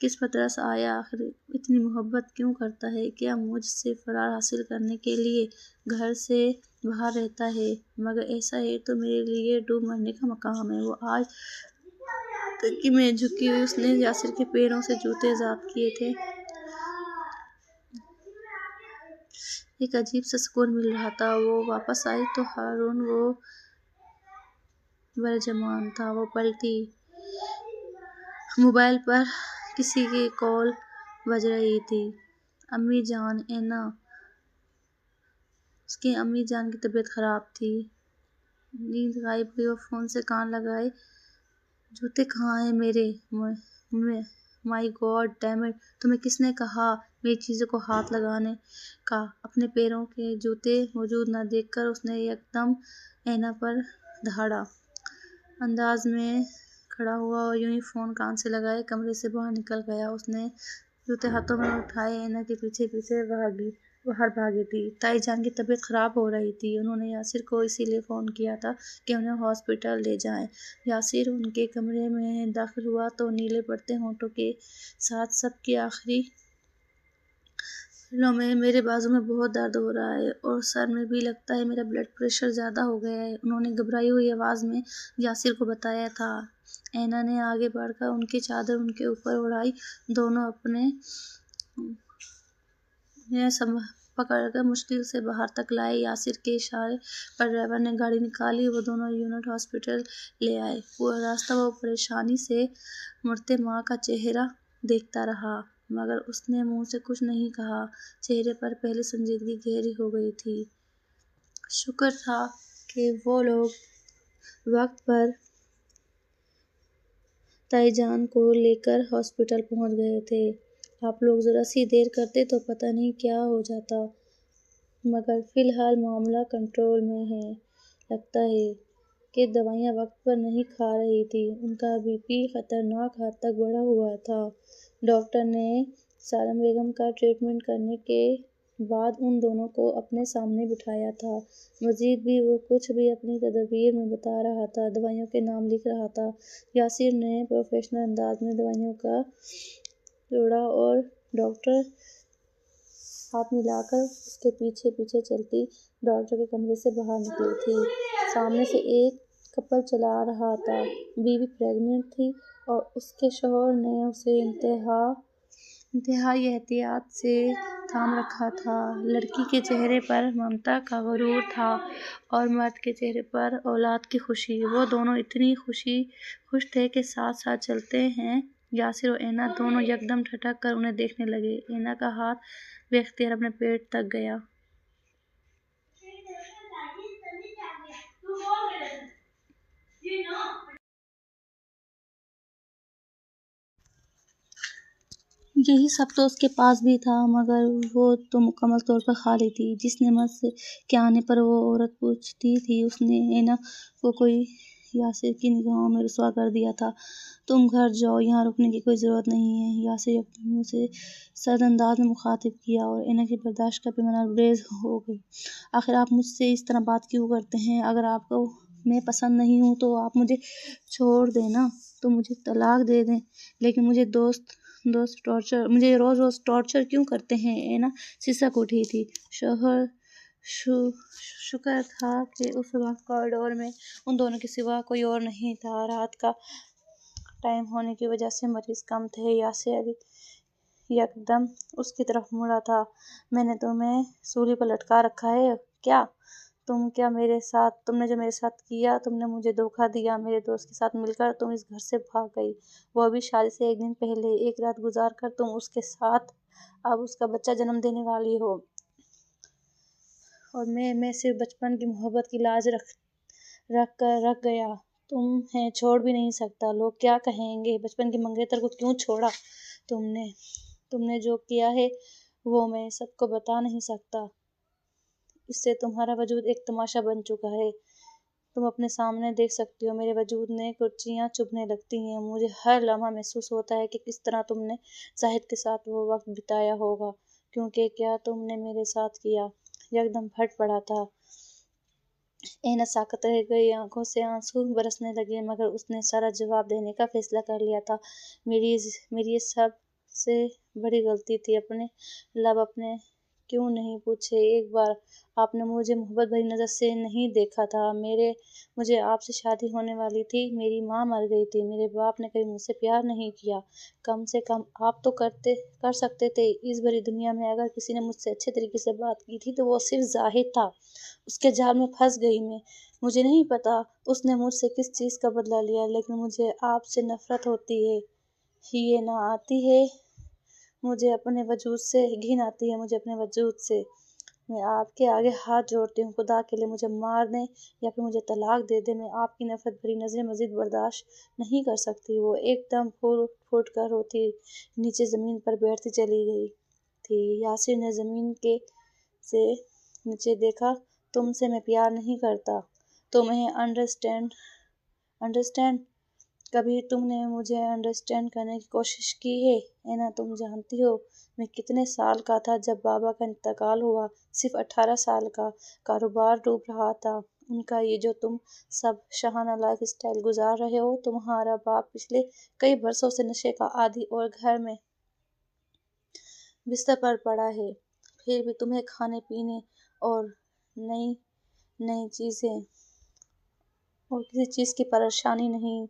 کس پر ترس آیا؟ آخر اتنی محبت کیوں کرتا ہے؟ کیا مجھ سے فرار حاصل کرنے کے لیے گھر سے باہر رہتا ہے؟ مگر ایسا ہے تو میرے لیے ڈوب مرنے کا مقام ہے۔ وہ آج تکی میں جھکی ہوئی، اس نے یاسر کے پیروں سے جوتے ضبط کیے تھے۔ ایک عجیب سا سکون مل رہا تھا۔ وہ واپس آئی تو ہارون وہ برجمان تھا۔ وہ پلٹی، موبائل پر کسی کی کال بج رہی تھی۔ امی جان! اینا! اس کی امی جان کی طبیعت خراب تھی۔ نیند غائب ہوئی۔ وہ فون سے کان لگائے، جوتے کہاں ہیں میرے؟ مائی گاڈ ڈیم اٹ! تمہیں کس نے کہا میری چیزوں کو ہاتھ لگانے کا؟ اپنے پیروں کے جوتے موجود نہ دیکھ کر اس نے یکدم اینا پر دھاڑا انداز میں کھڑا ہوا اور یوں ہی فون کان سے لگائے کمرے سے باہر نکل گیا۔ اس نے جوتے ہاتھوں میں اٹھائے، اینا کے پیچھے پیچھے باہر بھاگی تھی۔ تائی جان کی طبیعت خراب ہو رہی تھی۔ انہوں نے یاسر کو اسی لیے فون کیا تھا کہ انہیں ہاسپٹل لے جائیں۔ یاسر ان کے کمرے میں داخل ہوا تو نیلے پڑتے ہونٹوں کے ساتھ سب کی آخری پلوں میں، میرے بازو میں بہت درد ہو رہا ہے، اور سر میں بھی، لگتا ہے میرا بلڈ پریشر زیادہ ہو گیا ہے، انہوں نے گھبرائی ہوئی آواز میں یاسر کو بتایا تھا۔ اینا نے آگے بڑھ کر ان کی چادر ان کے اوپر اڑائی۔ دونوں اپنے پکڑ کر مشکل سے باہر تک لائے۔ یاسر کے اشارے پر ڈرائیور نے گاڑی نکالی۔ وہ دونوں یونٹ ہاسپٹل لے آئے۔ پورا راستہ وہ پریشانی سے مرتے ماں کا چہرہ دیکھتا رہا، مگر اس نے منہ سے کچھ نہیں کہا۔ چہرے پر پہلے سنجیدگی گہری ہو گئی تھی۔ شکر تھا کہ وہ لوگ وقت پر تائی جان کو لے کر ہاسپٹل پہنچ گئے تھے۔ آپ لوگ ذرا سی دیر کرتے تو پتہ نہیں کیا ہو جاتا، مگر فی الحال معاملہ کنٹرول میں ہے۔ لگتا ہے کہ دوائیاں وقت پر نہیں کھا رہی تھیں، ان کا بی پی خطرناک حد تک بڑھا ہوا تھا۔ ڈاکٹر نے سالم بیگم کا ٹریٹمنٹ کرنے کے بعد ان دونوں کو اپنے سامنے بٹھایا تھا۔ مزید بھی وہ کچھ بھی اپنی تدابیر میں بتا رہا تھا، دوائیوں کے نام لکھ رہا تھا۔ یاسر نے پروفیشنل انداز میں دوائیوں کا جوڑا اور ڈاکٹر ہاتھ ملا کر اس کے پیچھے پیچھے چلتی ڈاکٹر کے کمرے سے باہر نکلی تھی۔ سامنے سے ایک کپل چلا رہا تھا۔ بیوی پریگننٹ تھی اور اس کے شوہر نے اسے انتہائی احتیاط سے تھام رکھا تھا۔ لڑکی کے چہرے پر ممتا کا غرور تھا اور مرد کے چہرے پر اولاد کی خوشی۔ وہ دونوں اتنی خوش تھے کہ ساتھ ساتھ چلتے ہیں۔ یاسر اور اینا دونوں یکدم ٹھٹک کر انہیں دیکھنے لگے۔ اینا کا ہاتھ بے اختیار اپنے پیٹ تک گیا۔ یہی سب تو اس کے پاس بھی تھا، مگر وہ تو مکمل طور پر خالی تھی۔ جس نے مرد کے آنے پر وہ عورت پوچھتی تھی، اس نے اینا کو کوئی یاسر کی نگاہوں میں رسوا کر دیا تھا۔ تم گھر جاؤ، یہاں رکنے کی کوئی ضرورت نہیں ہے۔ یاسر یکدم اسے سرد انداز میں مخاطب کیا اور اینا کی برداشت کا پیمانہ گریز ہو گئی۔ آخر آپ مجھ سے اس طرح بات کیوں کرتے ہیں؟ اگر آپ کو میں پسند نہیں ہوں تو آپ مجھے چھوڑ دیں نا، تو مجھے طلاق دے دیں، لیکن مجھے روز روز ٹارچر کیوں کرتے ہیں؟ اینا سسک اٹھی تھی۔ شکر تھا کہ اس وقت کوریڈور میں ان دونوں کے سوا کوئی اور نہیں تھا۔ رات کا ٹائم ہونے کی وجہ سے مریض کم تھے۔ یاسر یکدم اس کی طرف مڑا تھا۔ میں نے تمہیں سولی پر لٹکا رکھا ہے کیا؟ تم نے جو میرے ساتھ کیا، تم نے مجھے دھوکا دیا۔ میرے دوست کے ساتھ مل کر تم اس گھر سے بھاگ گئی، وہ بھی شادی سے ایک دن پہلے۔ ایک رات گزار کر تم اس کے ساتھ اب اس کا بچہ جنم دینے والی ہو، اور میں صرف بچپن کی محبت کی لاج رکھ گیا تمہیں چھوڑ بھی نہیں سکتا۔ لوگ کیا کہیں گے؟ بچپن کی منگیتر کو کیوں چھوڑا تم نے جو کیا ہے وہ میں سب کو بتا نہیں سکتا۔ اس سے تمہارا وجود ایک تماشا بن چکا ہے۔ تم اپنے سامنے دیکھ سکتی ہو، میرے وجود میں کرچیاں چبھنے لگتی ہیں۔ مجھے ہر لمحہ محسوس ہوتا ہے کہ کس طرح تم نے زاہد کے ساتھ وہ وقت بتایا ہوگا، کیونکہ کیا تم نے میرے ساتھ کیا؟ یکدم پھٹ پڑا تھا۔ اینا ساکت رہ گئی، آنکھوں سے آنسو برسنے لگے، مگر اس نے سارا جواب دینے کا فیصلہ کر لیا تھا۔ میری یہ سب سے بڑی غلطی تھی۔ اپنے لب اپنے کیوں نہیں پوچھے؟ ایک بار آپ نے مجھے محبت بھری نظر سے نہیں دیکھا تھا۔ مجھے آپ سے شادی ہونے والی تھی، میری ماں مر گئی تھی، میرے باپ نے کبھی مجھ سے پیار نہیں کیا۔ کم سے کم آپ تو کر سکتے تھے۔ اس بڑی دنیا میں اگر کسی نے مجھ سے اچھے طریقے سے بات کی تھی تو وہ صرف زاہد تھا۔ اس کے جال میں پھنس گئی میں۔ مجھے نہیں پتا اس نے مجھ سے کس چیز کا بدلہ لیا، لیکن مجھے آپ سے نفرت ہوتی ہے۔ یہ نہ آتی ہے مجھے اپنے وجود سے، گھن آتی ہے مجھے اپنے وجود سے۔ میں آپ کے آگے ہاتھ جوڑتی ہوں، خدا کے لیے مجھے مار دیں یا پھر مجھے طلاق دے دیں، میں آپ کی نفرت بھری نظریں مزید برداشت نہیں کر سکتی۔ وہ ایک دم پھوٹ کر روتی نیچے زمین پر بیٹھتی چلی گئی تھی۔ یاسر نے زمین سے نیچے دیکھا۔ تم سے میں پیار نہیں کرتا، تمہیں انڈرسٹینڈ؟ کبھی تم نے مجھے انڈرسٹینڈ کرنے کی کوشش کی ہے؟ اینا تم جانتی ہو میں کتنے سال کا تھا جب بابا کا انتقال ہوا؟ صرف 18 سال کا۔ کاروبار ڈوب رہا تھا ان کا۔ یہ جو تم سب شاہانہ لائف سٹائل گزار رہے ہو، تمہارا باپ پچھلے کئی برسوں سے نشے کا عادی اور گھر میں بستر پر پڑا ہے، پھر بھی تمہیں کھانے پینے اور نئی چیزیں اور کسی چیز کی پریشانی نہیں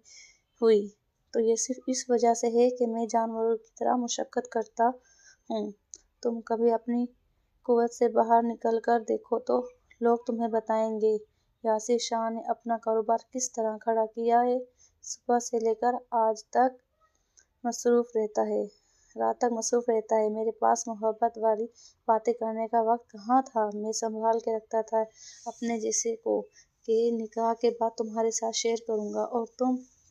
ہوئی، تو یہ صرف اس وجہ سے ہے کہ میں جانوروں کی طرح مشقت کرتا ہوں۔ تم کبھی اپنی قوت سے باہر نکل کر دیکھو تو لوگ تمہیں بتائیں گے۔ یاسر شاہ نے اپنا کاروبار کس طرح کھڑا کیا ہے؟ صبح سے لے کر رات تک مصروف رہتا ہے۔ میرے پاس محبت والی باتیں کرنے کا وقت کہاں تھا؟ میں سنبھال کے رکھتا تھا اپنے جسے کو کہ نکاح کے بعد تمہارے ساتھ شیئر کروں گا، اور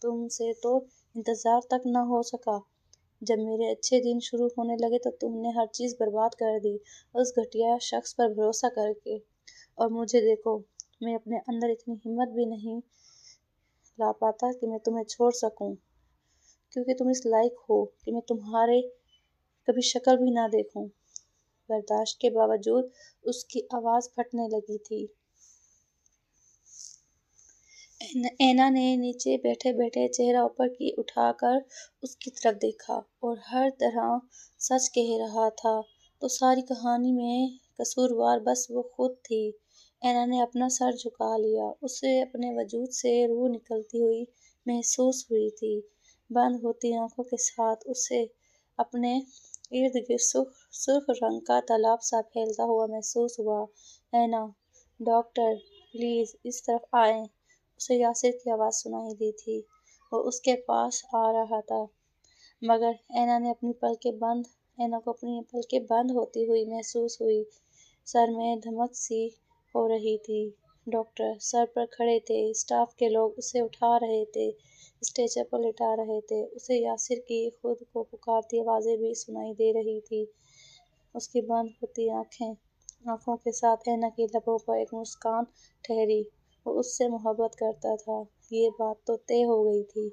تم سے تو انتظار تک نہ ہو سکا۔ جب میرے اچھے دن شروع ہونے لگے تو تم نے ہر چیز برباد کر دی اس گھٹیا شخص پر بھروسہ کر کے۔ اور مجھے دیکھو، میں اپنے اندر اتنی ہمت بھی نہیں لا پاتا کہ میں تمہیں چھوڑ سکوں، کیونکہ تم اس لائق ہو کہ میں تمہارے کبھی شکل بھی نہ دیکھوں۔ برداشت کے باوجود اس کی آواز پھٹنے لگی تھی۔ اینا نے نیچے بیٹھے بیٹھے چہرہ اوپر کی اٹھا کر اس کی طرف دیکھا اور ہر طرح سچ کہہ رہا تھا تو ساری کہانی میں قصوروار بس وہ خود تھی۔ اینا نے اپنا سر جھکا لیا۔ اسے اپنے وجود سے روح نکلتی ہوئی محسوس ہوئی تھی۔ بند ہوتی آنکھوں کے ساتھ اسے اپنے ارد گرد سرخ رنگ کا تالاب سا پھیلتا ہوا محسوس ہوا۔ اینا، ڈاکٹر، پلیز اس طرف آئیں۔ اسے یاسر کی آواز سنائی دی تھی۔ وہ اس کے پاس آ رہا تھا مگر اینا کو اپنی پلکیں بند ہوتی ہوئی محسوس ہوئی۔ سر میں دھمک سی ہو رہی تھی۔ ڈاکٹر سر پر کھڑے تھے۔ اسٹاف کے لوگ اسے اٹھا رہے تھے، اسٹریچر پر لٹا رہے تھے۔ اسے یاسر کی خود کو پکارتی آوازیں بھی سنائی دے رہی تھیں۔ اس کی بند ہوتی آنکھوں کے ساتھ اینا کے لبوں پر ایک مسکان ٹھہری۔ وہ اس سے محبت کرتا تھا، یہ بات تو طے ہو گئی تھی۔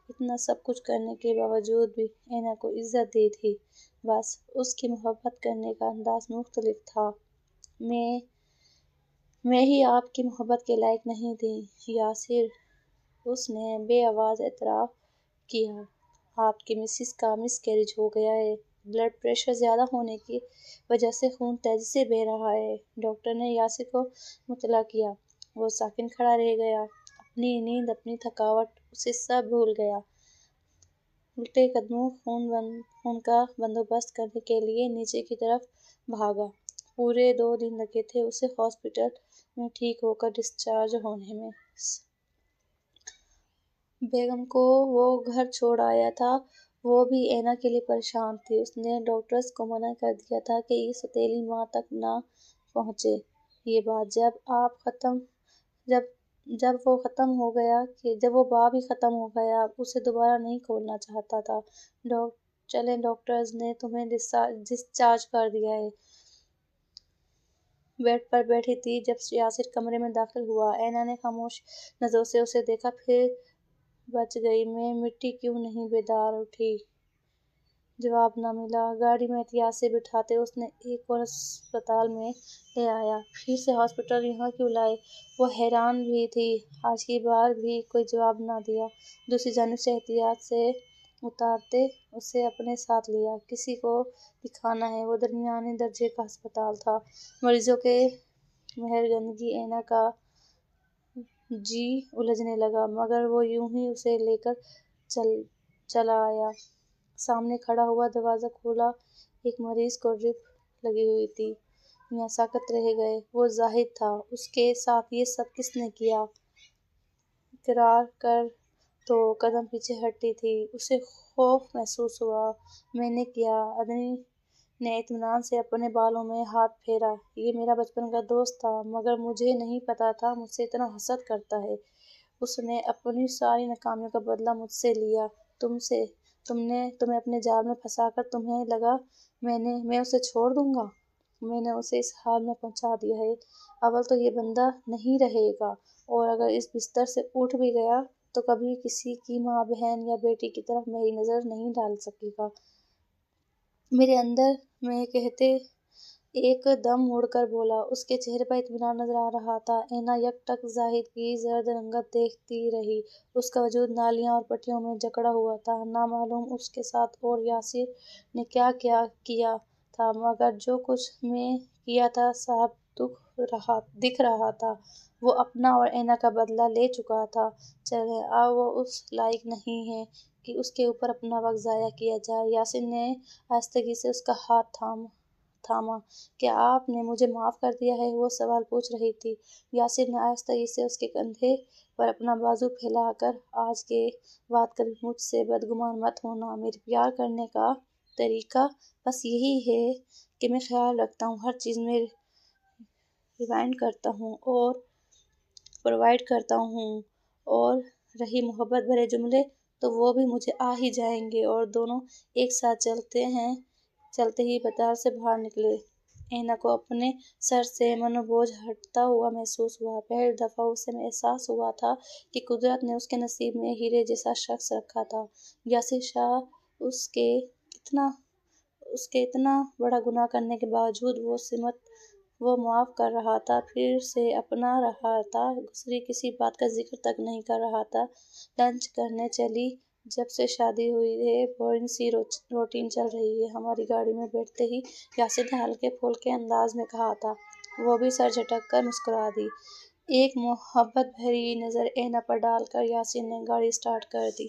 اتنا سب کچھ کرنے کے باوجود بھی اینا کو عزت دی تھی، بس اس کی محبت کرنے کا انداز مختلف تھا۔ میں ہی آپ کی محبت کے لائق نہیں تھی یاسر، اس نے بے آواز اعتراف کیا۔ آپ کی مسز کا مس کیریج ہو گیا ہے۔ بلڈ پریشر زیادہ ہونے کی وجہ سے خون تیزی سے بہہ رہا ہے، ڈاکٹر نے یاسر کو مطلع کیا۔ وہ ساکن کھڑا رہ گیا۔ اپنی نیند، اپنی تھکاوٹ، اسے سب بھول گیا۔ الٹے قدموں خون کا بندوبست کرنے کے لیے نیچے کی طرف بھاگا۔ پورے 2 دن لگے تھے اسے ہاسپٹل میں ٹھیک ہو کر ڈسچارج ہونے میں۔ بیگم کو وہ گھر چھوڑ آیا تھا، وہ بھی اینا کے لیے پریشان تھی۔ اس نے ڈاکٹرز کو منع کر دیا تھا کہ یہ سوتیلی ماں تک نہ پہنچے۔ یہ بات جب وہ باب ہی ختم ہو گیا، اب اسے دوبارہ نہیں کھولنا چاہتا تھا۔ چلیں ڈاکٹرز نے تمہیں ڈسچارج کر دیا ہے۔ بیڈ پر بیٹھی تھی جب یاسر کمرے میں داخل ہوا۔ اینا نے خاموش نظروں سے اسے دیکھا، پھر بچ گئی میں مٹی کیوں نہیں بیدار اٹھی۔ جواب نہ ملا۔ گاڑی میں احتیاط سے بٹھاتے اس نے ایک اور اسپتال میں لے آیا۔ پھر سے ہاسپٹل یہاں کیوں لائے؟ وہ حیران بھی تھی۔ آج کی بار بھی کوئی جواب نہ دیا۔ دوسری جانب سے احتیاط سے اتارتے اسے اپنے ساتھ لیا۔ کسی کو دکھانا ہے۔ وہ درمیانے درجے کا ہسپتال تھا۔ مریضوں کے مہرگندگی اینا کا جی الجھنے لگا، مگر وہ یوں ہی اسے لے کر چلا آیا۔ سامنے کھڑا ہوا، دروازہ کھولا۔ ایک مریض کو ڈرپ لگی ہوئی تھی۔ میاں ساکت رہ گئے۔ وہ زاہد تھا۔ اس کے ساتھ یہ سب کس نے کیا؟ اقرار کر تو قدم پیچھے ہٹتی تھی۔ اسے خوف محسوس ہوا۔ میں نے کیا۔ عدنان نے اطمینان سے اپنے بالوں میں ہاتھ پھیرا۔ یہ میرا بچپن کا دوست تھا، مگر مجھے نہیں پتا تھا مجھ سے اتنا حسد کرتا ہے۔ اس نے اپنی ساری ناکامیوں کا بدلہ مجھ سے لیا، تمہیں اپنے جال میں پھنسا کر تمہیں لگا میں اسے چھوڑ دوں گا؟ میں نے اسے اس حال میں پہنچا دیا ہے۔ اول تو یہ بندہ نہیں رہے گا، اور اگر اس بستر سے اٹھ بھی گیا تو کبھی کسی کی ماں، بہن یا بیٹی کی طرف میری نظر نہیں ڈال سکے گا۔ میرے اندر میں کہتے ایک دم مڑ کر بولا۔ اس کے چہرے پر اطمینان نظر آ رہا تھا۔ اینا یک ٹک زاہد کی زرد رنگت دیکھتی رہی۔ اس کا وجود نالیاں اور پٹیوں میں جکڑا ہوا تھا۔ نہ معلوم اس کے ساتھ اور یاسر نے کیا کیا کیا تھا، مگر جو کچھ میں کیا تھا صاف دکھ رہا تھا۔ وہ اپنا اور اینا کا بدلہ لے چکا تھا۔ چلیں، اب وہ اس لائق نہیں ہے کہ اس کے اوپر اپنا وقت ضائع کیا جائے۔ یاسر نے آہستگی سے اس کا ہاتھ تھاما۔ کیا آپ نے مجھے معاف کر دیا ہے؟ وہ سوال پوچھ رہی تھی۔ یاسر نے آہستگی سے اس کے کندھے پر اپنا بازو پھیلا کر، آج کے بعد کبھی مجھ سے بدگمان مت ہونا۔ میرے پیار کرنے کا طریقہ بس یہی ہے کہ میں خیال رکھتا ہوں، ہر چیز میں ریوائنڈ کرتا ہوں اور پرووائڈ کرتا ہوں، اور رہی محبت بھرے جملے تو وہ بھی مجھے آ ہی جائیں گے۔ اور دونوں ایک ساتھ چلتے ہی پتال سے باہر نکلے۔ اینا کو اپنے سر سے منو بوجھ ہٹتا ہوا محسوس ہوا۔ پہلی دفعہ اسے احساس ہوا تھا کہ قدرت نے اس کے نصیب میں ہیرے جیسا شخص رکھا تھا۔ یاسر شاہ اس کے اتنا بڑا گناہ کرنے کے باوجود وہ معاف کر رہا تھا، پھر سے اپنا رہا تھا، گزری کسی بات کا ذکر تک نہیں کر رہا تھا۔ لنچ کرنے چلی۔ جب سے شادی ہوئی ہے بورنگ سی روٹین چل رہی ہے۔ ہماری گاڑی میں بیٹھتے ہی یاسر نے ہلکے پھلکے انداز میں کہا تھا۔ وہ بھی سر جھٹک کر مسکرا دی۔ ایک محبت بھری نظر اینا پر ڈال کر یاسر نے گاڑی سٹارٹ کر دی۔